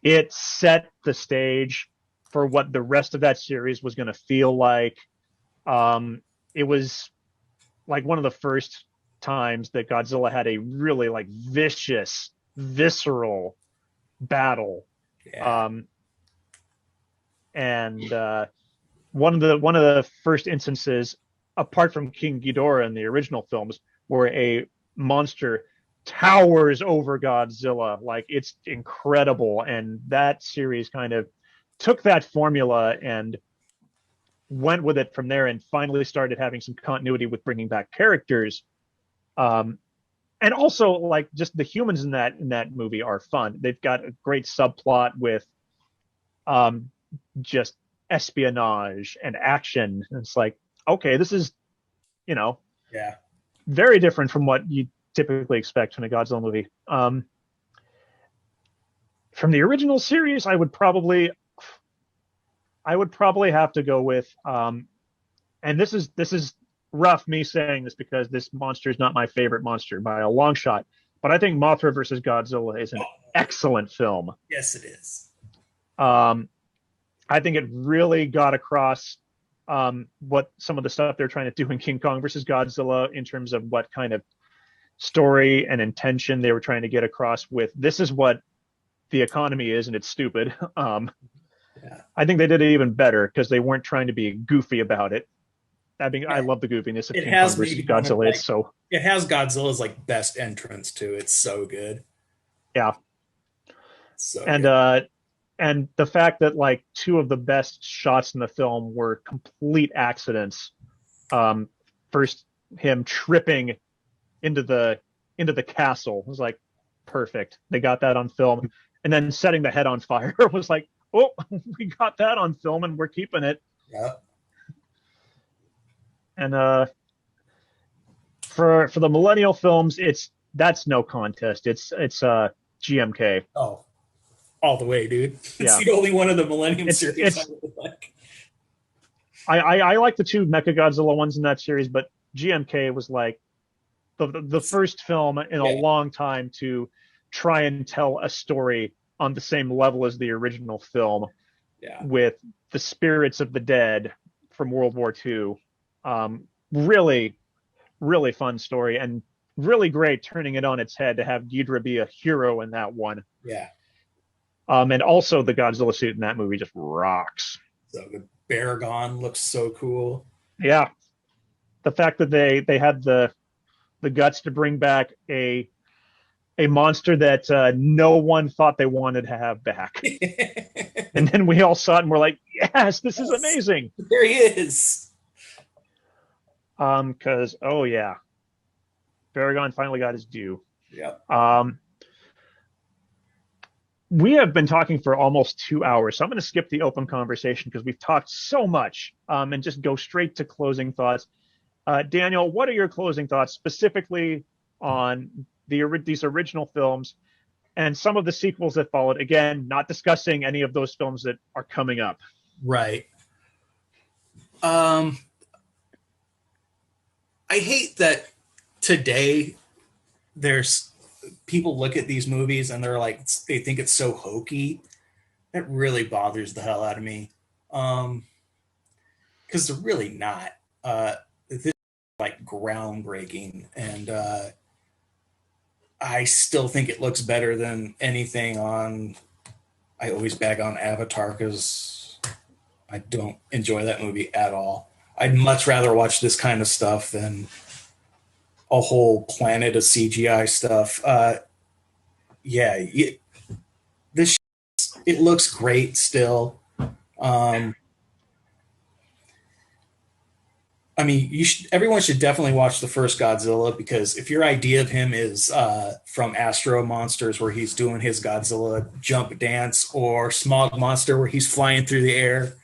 It set the stage for what the rest of that series was going to feel like. It was like one of the first times that Godzilla had a really like vicious, visceral battle. Yeah. And one of the first instances, apart from King Ghidorah in the original films, where a monster towers over Godzilla. Like, it's incredible. And that series kind of took that formula and went with it from there, and finally started having some continuity with bringing back characters. And also, like, just the humans in that movie are fun. They've got a great subplot with just espionage and action. And it's like, okay, this is, you know, very different from what you typically expect from a Godzilla movie. From the original series, I would probably have to go with, and this is rough me saying this because this monster is not my favorite monster by a long shot, but I think Mothra versus Godzilla is an excellent film. Yes, it is. I think it really got across what some of the stuff they're trying to do in King Kong versus Godzilla in terms of what kind of story and intention they were trying to get across with this is what the economy is and it's stupid. I think they did it even better because they weren't trying to be goofy about it. I love the goofiness of King Kong versus Godzilla. It has Godzilla's like best entrance too. It's so good. Yeah. So and the fact that like two of the best shots in the film were complete accidents. First, him tripping into the castle was like perfect. They got that on film, and then setting the head on fire was like, oh, we got that on film, and we're keeping it. Yeah. And for the millennial films, that's no contest. It's GMK. Oh. All the way, dude. It's yeah. the only one of the Millennium series I really like. I like the two Mechagodzilla ones in that series, but GMK was like the first film in a long time to try and tell a story on the same level as the original film with the spirits of the dead from World War II. Really, really fun story and really great turning it on its head to have Ghidorah be a hero in that one. Yeah. And also the Godzilla suit in that movie just rocks. So the Baragon looks so cool. Yeah. The fact that they had the guts to bring back a monster that no one thought they wanted to have back. And then we all saw it and we're like, yes, this is amazing. There he is. Because, oh yeah. Baragon finally got his due. Yeah. We have been talking for almost 2 hours, so I'm going to skip the open conversation because we've talked so much and just go straight to closing thoughts. Daniel, what are your closing thoughts specifically on these original films and some of the sequels that followed? Again, not discussing any of those films that are coming up. Right. I hate that today there's people look at these movies and they're like, they think it's so hokey. That really bothers the hell out of me. Because they're really not. This is like groundbreaking. And I still think it looks better than anything on, I always bag on Avatar because I don't enjoy that movie at all. I'd much rather watch this kind of stuff than a whole planet of CGI stuff. It looks great still. I mean, everyone should definitely watch the first Godzilla because if your idea of him is from Astro Monsters where he's doing his Godzilla jump dance or Smog Monster where he's flying through the air,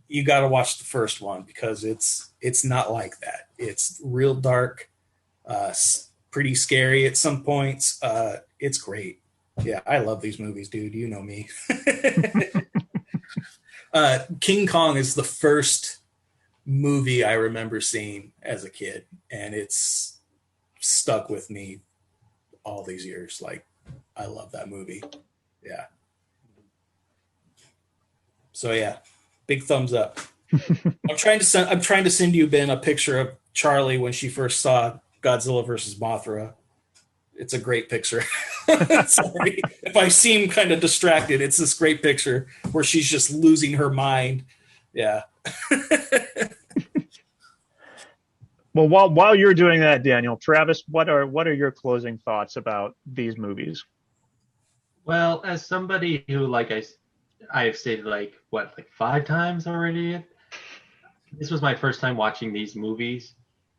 you got to watch the first one because it's not like that. It's real dark, pretty scary at some points. It's great. Yeah, I love these movies, dude. You know me. King Kong is the first movie I remember seeing as a kid, and it's stuck with me all these years. Like, I love that movie. Yeah. So yeah, big thumbs up. I'm trying to send you, Ben, a picture of Charlie when she first saw Godzilla versus Mothra. It's a great picture. Sorry if I seem kind of distracted. It's this great picture where she's just losing her mind. Yeah. Well, while you're doing that, Daniel, Travis, what are your closing thoughts about these movies? Well, as somebody who, like I've stated like 5 times already, this was my first time watching these movies,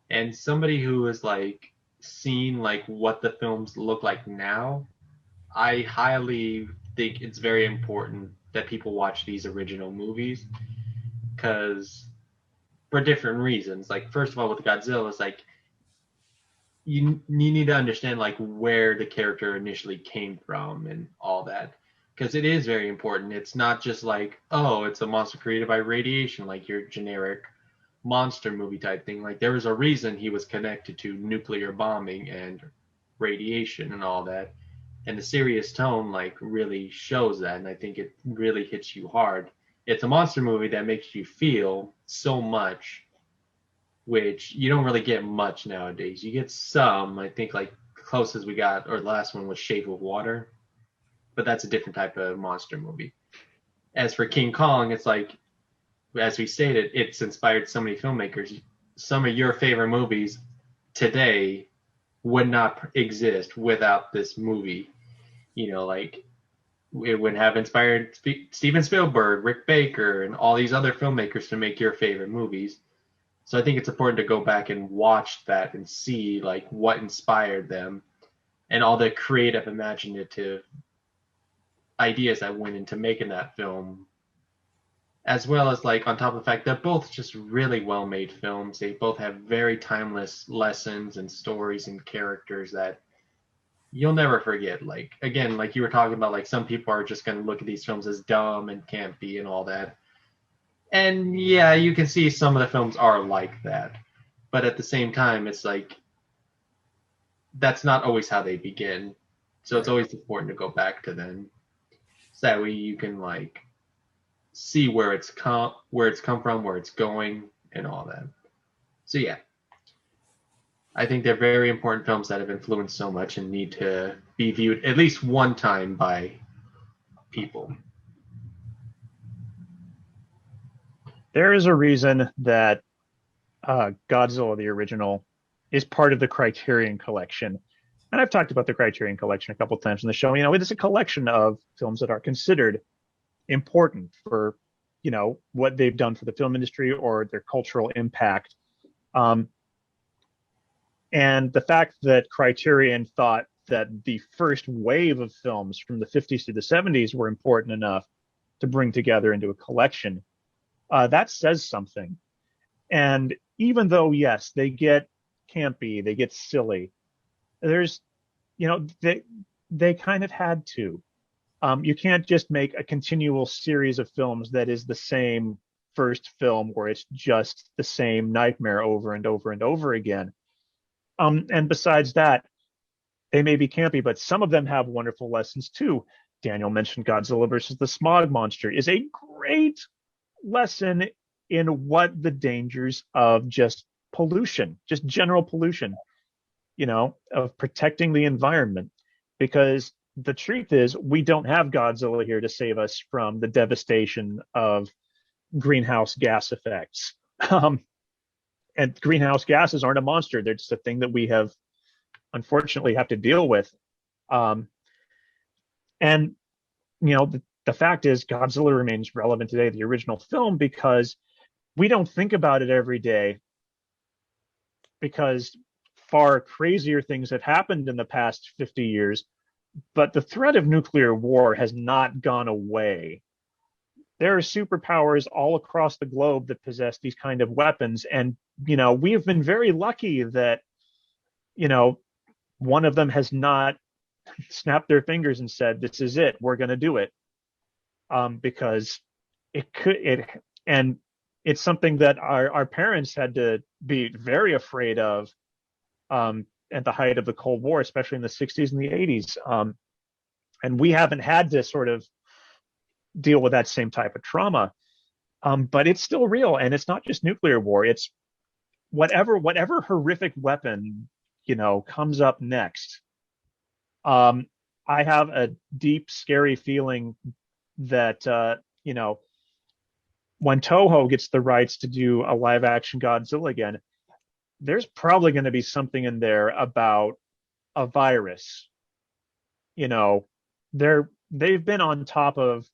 and somebody who has like seen like what the films look like now, I highly think it's very important that people watch these original movies because for different reasons. Like, first of all, with Godzilla, it's like you need to understand like where the character initially came from and all that, because it is very important. It's not just like, oh, it's a monster created by radiation, like your generic monster movie type thing. Like, there was a reason he was connected to nuclear bombing and radiation and all that. And the serious tone like really shows that, and I think it really hits you hard. It's a monster movie that makes you feel so much, which you don't really get much nowadays. You get some, I think, like closest we got, or the last one was Shape of Water, but that's a different type of monster movie. As for King Kong, it's like, as we stated, it's inspired so many filmmakers. Some of your favorite movies today would not exist without this movie. You know, like it would have inspired Steven Spielberg, Rick Baker, and all these other filmmakers to make your favorite movies. So I think it's important to go back and watch that and see like what inspired them and all the creative, imaginative ideas that went into making that film, as well as like on top of the fact they're both just really well made films. They both have very timeless lessons and stories and characters that you'll never forget. Like, again, like you were talking about, like some people are just going to look at these films as dumb and campy and all that. And yeah, you can see some of the films are like that. But at the same time, it's like, that's not always how they begin. So it's always important to go back to them. So that way you can like see where it's come from, where it's going, and all that. So yeah, I think they're very important films that have influenced so much and need to be viewed at least one time by people. There is a reason that Godzilla, the original, is part of the Criterion Collection. And I've talked about the Criterion Collection a couple of times on the show. You know, it is a collection of films that are considered important for, you know, what they've done for the film industry or their cultural impact. And the fact that Criterion thought that the first wave of films from the 50s to the 70s were important enough to bring together into a collection, that says something. And even though, yes, they get campy, they get silly, there's, you know, they kind of had to. You can't just make a continual series of films that is the same first film where it's just the same nightmare over and over and over again. And besides that, they may be campy, but some of them have wonderful lessons too. Daniel mentioned Godzilla versus the Smog Monster is a great lesson in what the dangers of just pollution, just general pollution, you know, of protecting the environment. Because the truth is, we don't have Godzilla here to save us from the devastation of greenhouse gas effects. And greenhouse gases aren't a monster. They're just a thing that we have, unfortunately, have to deal with. And, you know, the fact is Godzilla remains relevant today, the original film, because we don't think about it every day, because far crazier things have happened in the past 50 years, but the threat of nuclear war has not gone away. There are superpowers all across the globe that possess these kind of weapons. And, you know, we have been very lucky that, you know, one of them has not snapped their fingers and said, this is it, we're going to do it. Because and it's something that our parents had to be very afraid of at the height of the Cold War, especially in the 60s and the 80s. And we haven't had to sort of deal with that same type of trauma. But it's still real, and it's not just nuclear war. It's whatever horrific weapon, you know, comes up next. I have a deep, scary feeling that, you know, when Toho gets the rights to do a live action Godzilla again, there's probably going to be something in there about a virus. You know, they've been on top of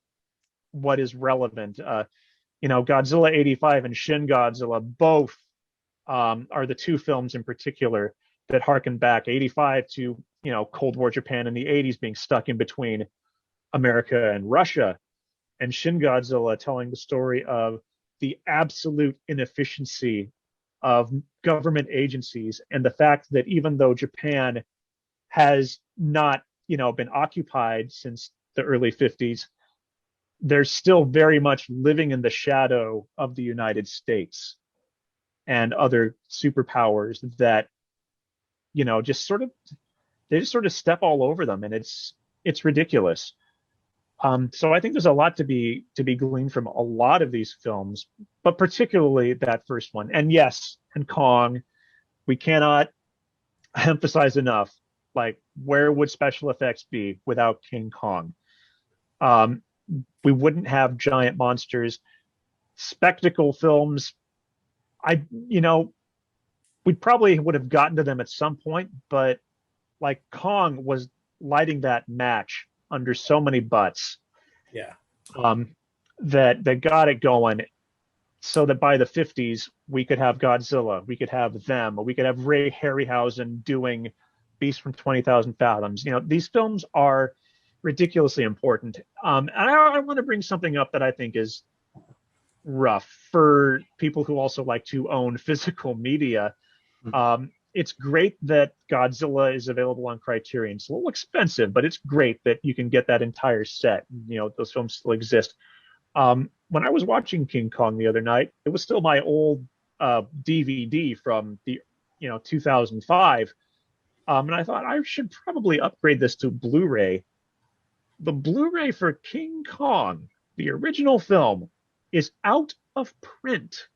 what is relevant. You know, Godzilla 85 and Shin Godzilla both are the two films in particular that harken back 85 to, you know, Cold War Japan in the 80s being stuck in between America and Russia, and Shin Godzilla telling the story of the absolute inefficiency of government agencies and the fact that even though Japan has not, you know, been occupied since the early 50s, they're still very much living in the shadow of the United States and other superpowers that, you know, just sort of they just sort of step all over them, and it's ridiculous. So I think there's a lot to be gleaned from a lot of these films, but particularly that first one. And yes, and Kong, we cannot emphasize enough, like, where would special effects be without King Kong? We wouldn't have giant monsters. Spectacle films, we probably would have gotten to them at some point, but like Kong was lighting that match under so many butts. Yeah. That got it going, so that by the 50s we could have Godzilla, we could have them, we could have Ray Harryhausen doing Beast from 20,000 Fathoms. These films are ridiculously important. And I want to bring something up that I think is rough for people who also like to own physical media. It's great that Godzilla is available on Criterion. It's a little expensive, but it's great that you can get that entire set. Those films still exist. When I was watching King Kong the other night, it was still my old DVD from the 2005, and I thought I should probably upgrade this to Blu-ray. The Blu-ray for King Kong, the original film, is out of print.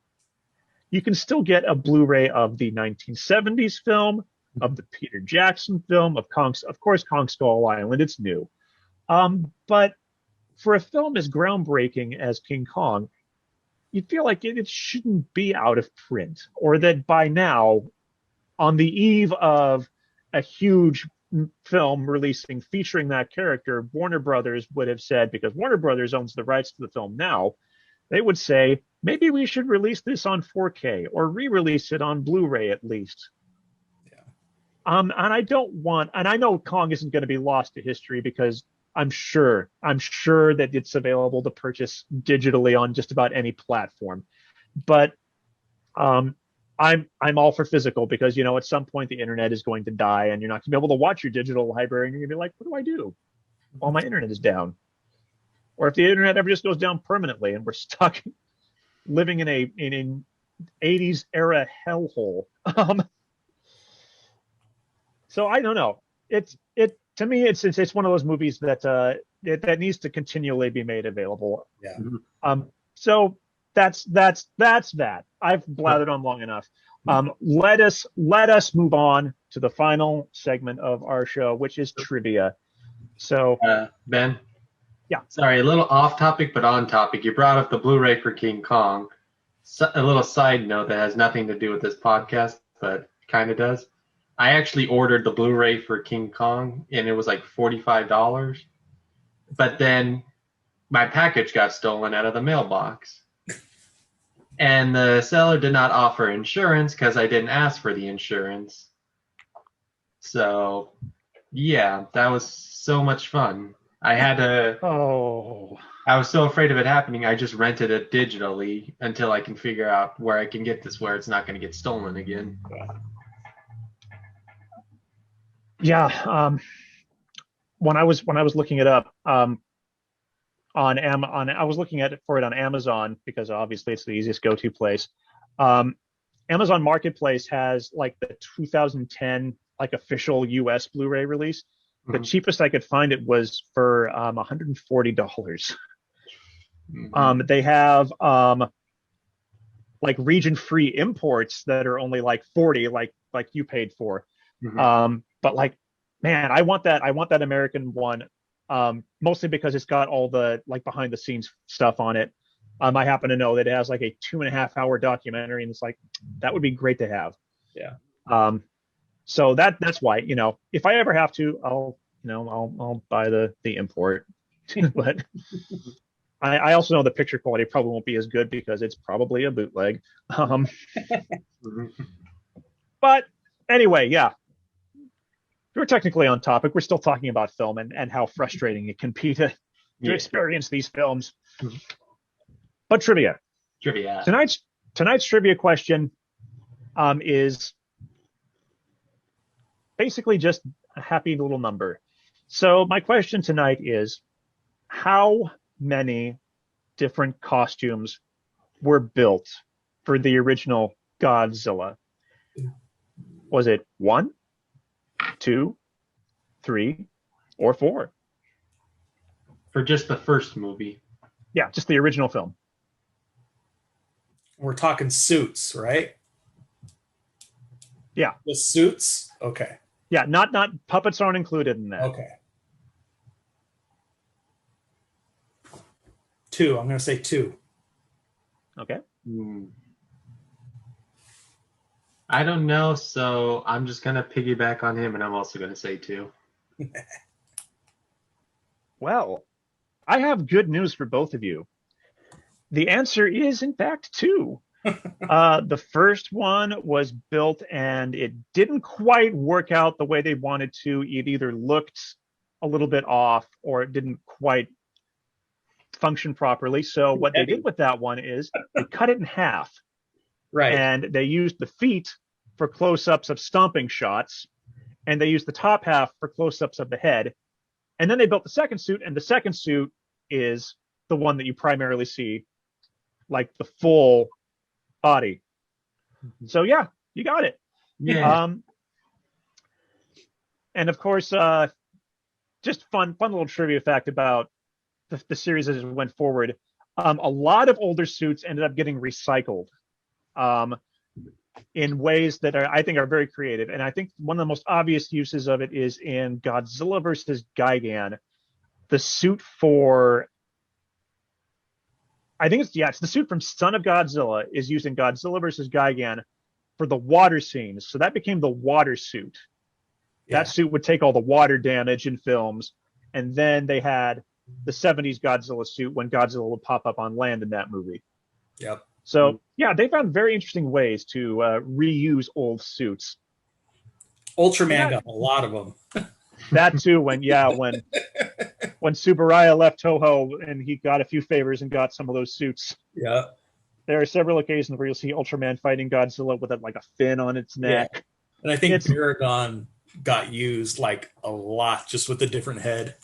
You can still get a Blu-ray of the 1970s film, of the Peter Jackson film, of Kong Skull Island. It's new. But for a film as groundbreaking as King Kong, you'd feel like it shouldn't be out of print, or that by now, on the eve of a huge film releasing featuring that character, Warner Brothers would have said, because Warner Brothers owns the rights to the film now, they would say, maybe we should release this on 4K or re-release it on Blu-ray at least. Yeah. And I know Kong isn't going to be lost to history, because I'm sure that it's available to purchase digitally on just about any platform. But I'm all for physical, because at some point the internet is going to die and you're not going to be able to watch your digital library, and you're going to be like, what do I do while my internet is down? Or if the internet ever just goes down permanently and we're stuck living in an 80s era hellhole. So I don't know. To me, it's one of those movies that needs to continually be made available. Yeah. So that's that. I've blathered on long enough. Let us move on to the final segment of our show, which is trivia. So Ben. Yeah. Sorry, a little off topic, but on topic. You brought up the Blu-ray for King Kong. A little side note that has nothing to do with this podcast, but kind of does. I actually ordered the Blu-ray for King Kong, and it was like $45. But then my package got stolen out of the mailbox. And the seller did not offer insurance because I didn't ask for the insurance. So, yeah, that was so much fun. I had to... Oh. I was so afraid of it happening, I just rented it digitally until I can figure out where I can get this where it's not going to get stolen again. Yeah. When I was looking it up, I was looking for it on Amazon, because obviously it's the easiest go-to place. Amazon Marketplace has like the 2010 like official US Blu-ray release. The cheapest I could find it was for $140. They have like region-free imports that are only like $40, like you paid for. But like, man, I want that American one, mostly because it's got all the like behind-the-scenes stuff on it. I happen to know that it has like a 2.5-hour documentary, and it's like, that would be great to have. Yeah. So that's why, if I ever have to, I'll buy the import. But I also know the picture quality probably won't be as good, because it's probably a bootleg. But anyway, yeah. We're technically on topic. We're still talking about film and how frustrating it can be to experience these films. But trivia. Tonight's trivia question is basically just a happy little number. So my question tonight is, how many different costumes were built for the original Godzilla? Was it 1, 2, 3, or 4. For just the first movie. Yeah, just the original film. We're talking suits, right? Yeah. The suits? Okay. Yeah, not puppets aren't included in that. Okay. 2. I'm going to say 2. Okay. I don't know, so I'm just going to piggyback on him, and I'm also going to say 2. Well, I have good news for both of you. The answer is, in fact, 2. The first one was built, and it didn't quite work out the way they wanted to. It either looked a little bit off, or it didn't quite function properly. So what they did with that one is they cut it in half. Right. And they used the feet for close-ups of stomping shots, and they used the top half for close-ups of the head. And then they built the second suit, and the second suit is the one that you primarily see, like the full body. So yeah, you got it. Yeah. And of course, just fun little trivia fact about the series as it went forward. A lot of older suits ended up getting recycled. In ways that I think are very creative. And I think one of the most obvious uses of it is in Godzilla versus Gigan. The suit for, I think it's the suit from Son of Godzilla is used in Godzilla versus Gigan for the water scenes. So that became the water suit. Yeah. That suit would take all the water damage in films. And then they had the 70s Godzilla suit when Godzilla would pop up on land in that movie. Yep. So, yeah, they found very interesting ways to reuse old suits. Ultraman got a lot of them. That too, when Tsuburaya left Toho and he got a few favors and got some of those suits. Yeah. There are several occasions where you'll see Ultraman fighting Godzilla with like a fin on its neck. Yeah. And I think Baragon got used like a lot just with a different head.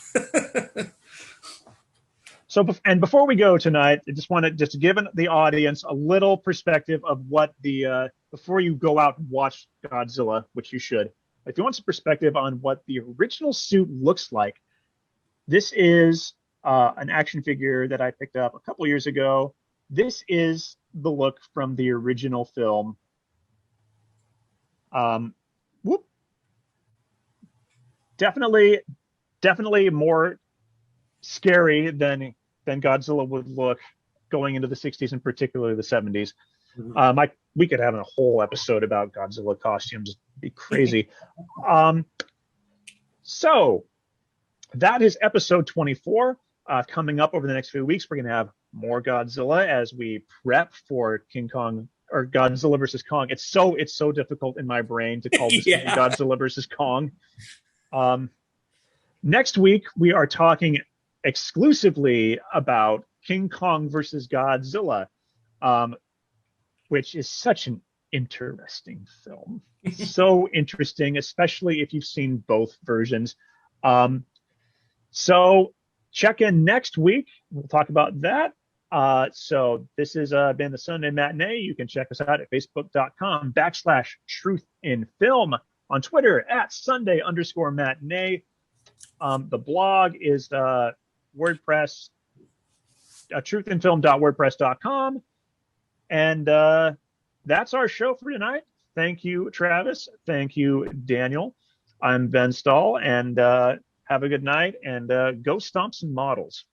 So, and before we go tonight, I just want to give the audience a little perspective of what before you go out and watch Godzilla, which you should, if you want some perspective on what the original suit looks like, this is an action figure that I picked up a couple years ago. This is the look from the original film. Definitely more scary than Godzilla would look going into the 60s and particularly the 70s. Mm-hmm. We could have a whole episode about Godzilla costumes. It'd be crazy. So that is episode 24. Coming up over the next few weeks, we're going to have more Godzilla as we prep for King Kong or Godzilla versus Kong. It's so difficult in my brain to call this Godzilla versus Kong. Next week, we are talking exclusively about King Kong versus Godzilla, which is such an interesting film. So interesting, especially if you've seen both versions. So check in next week. We'll talk about that. So this has been the Sunday Matinee. You can check us out at facebook.com/truthinfilm, on Twitter at Sunday_matinee. The blog is WordPress, truthinfilm.wordpress.com. And that's our show for tonight. Thank you, Travis. Thank you, Daniel. I'm Ben Stahl, and have a good night, and go stomp some models.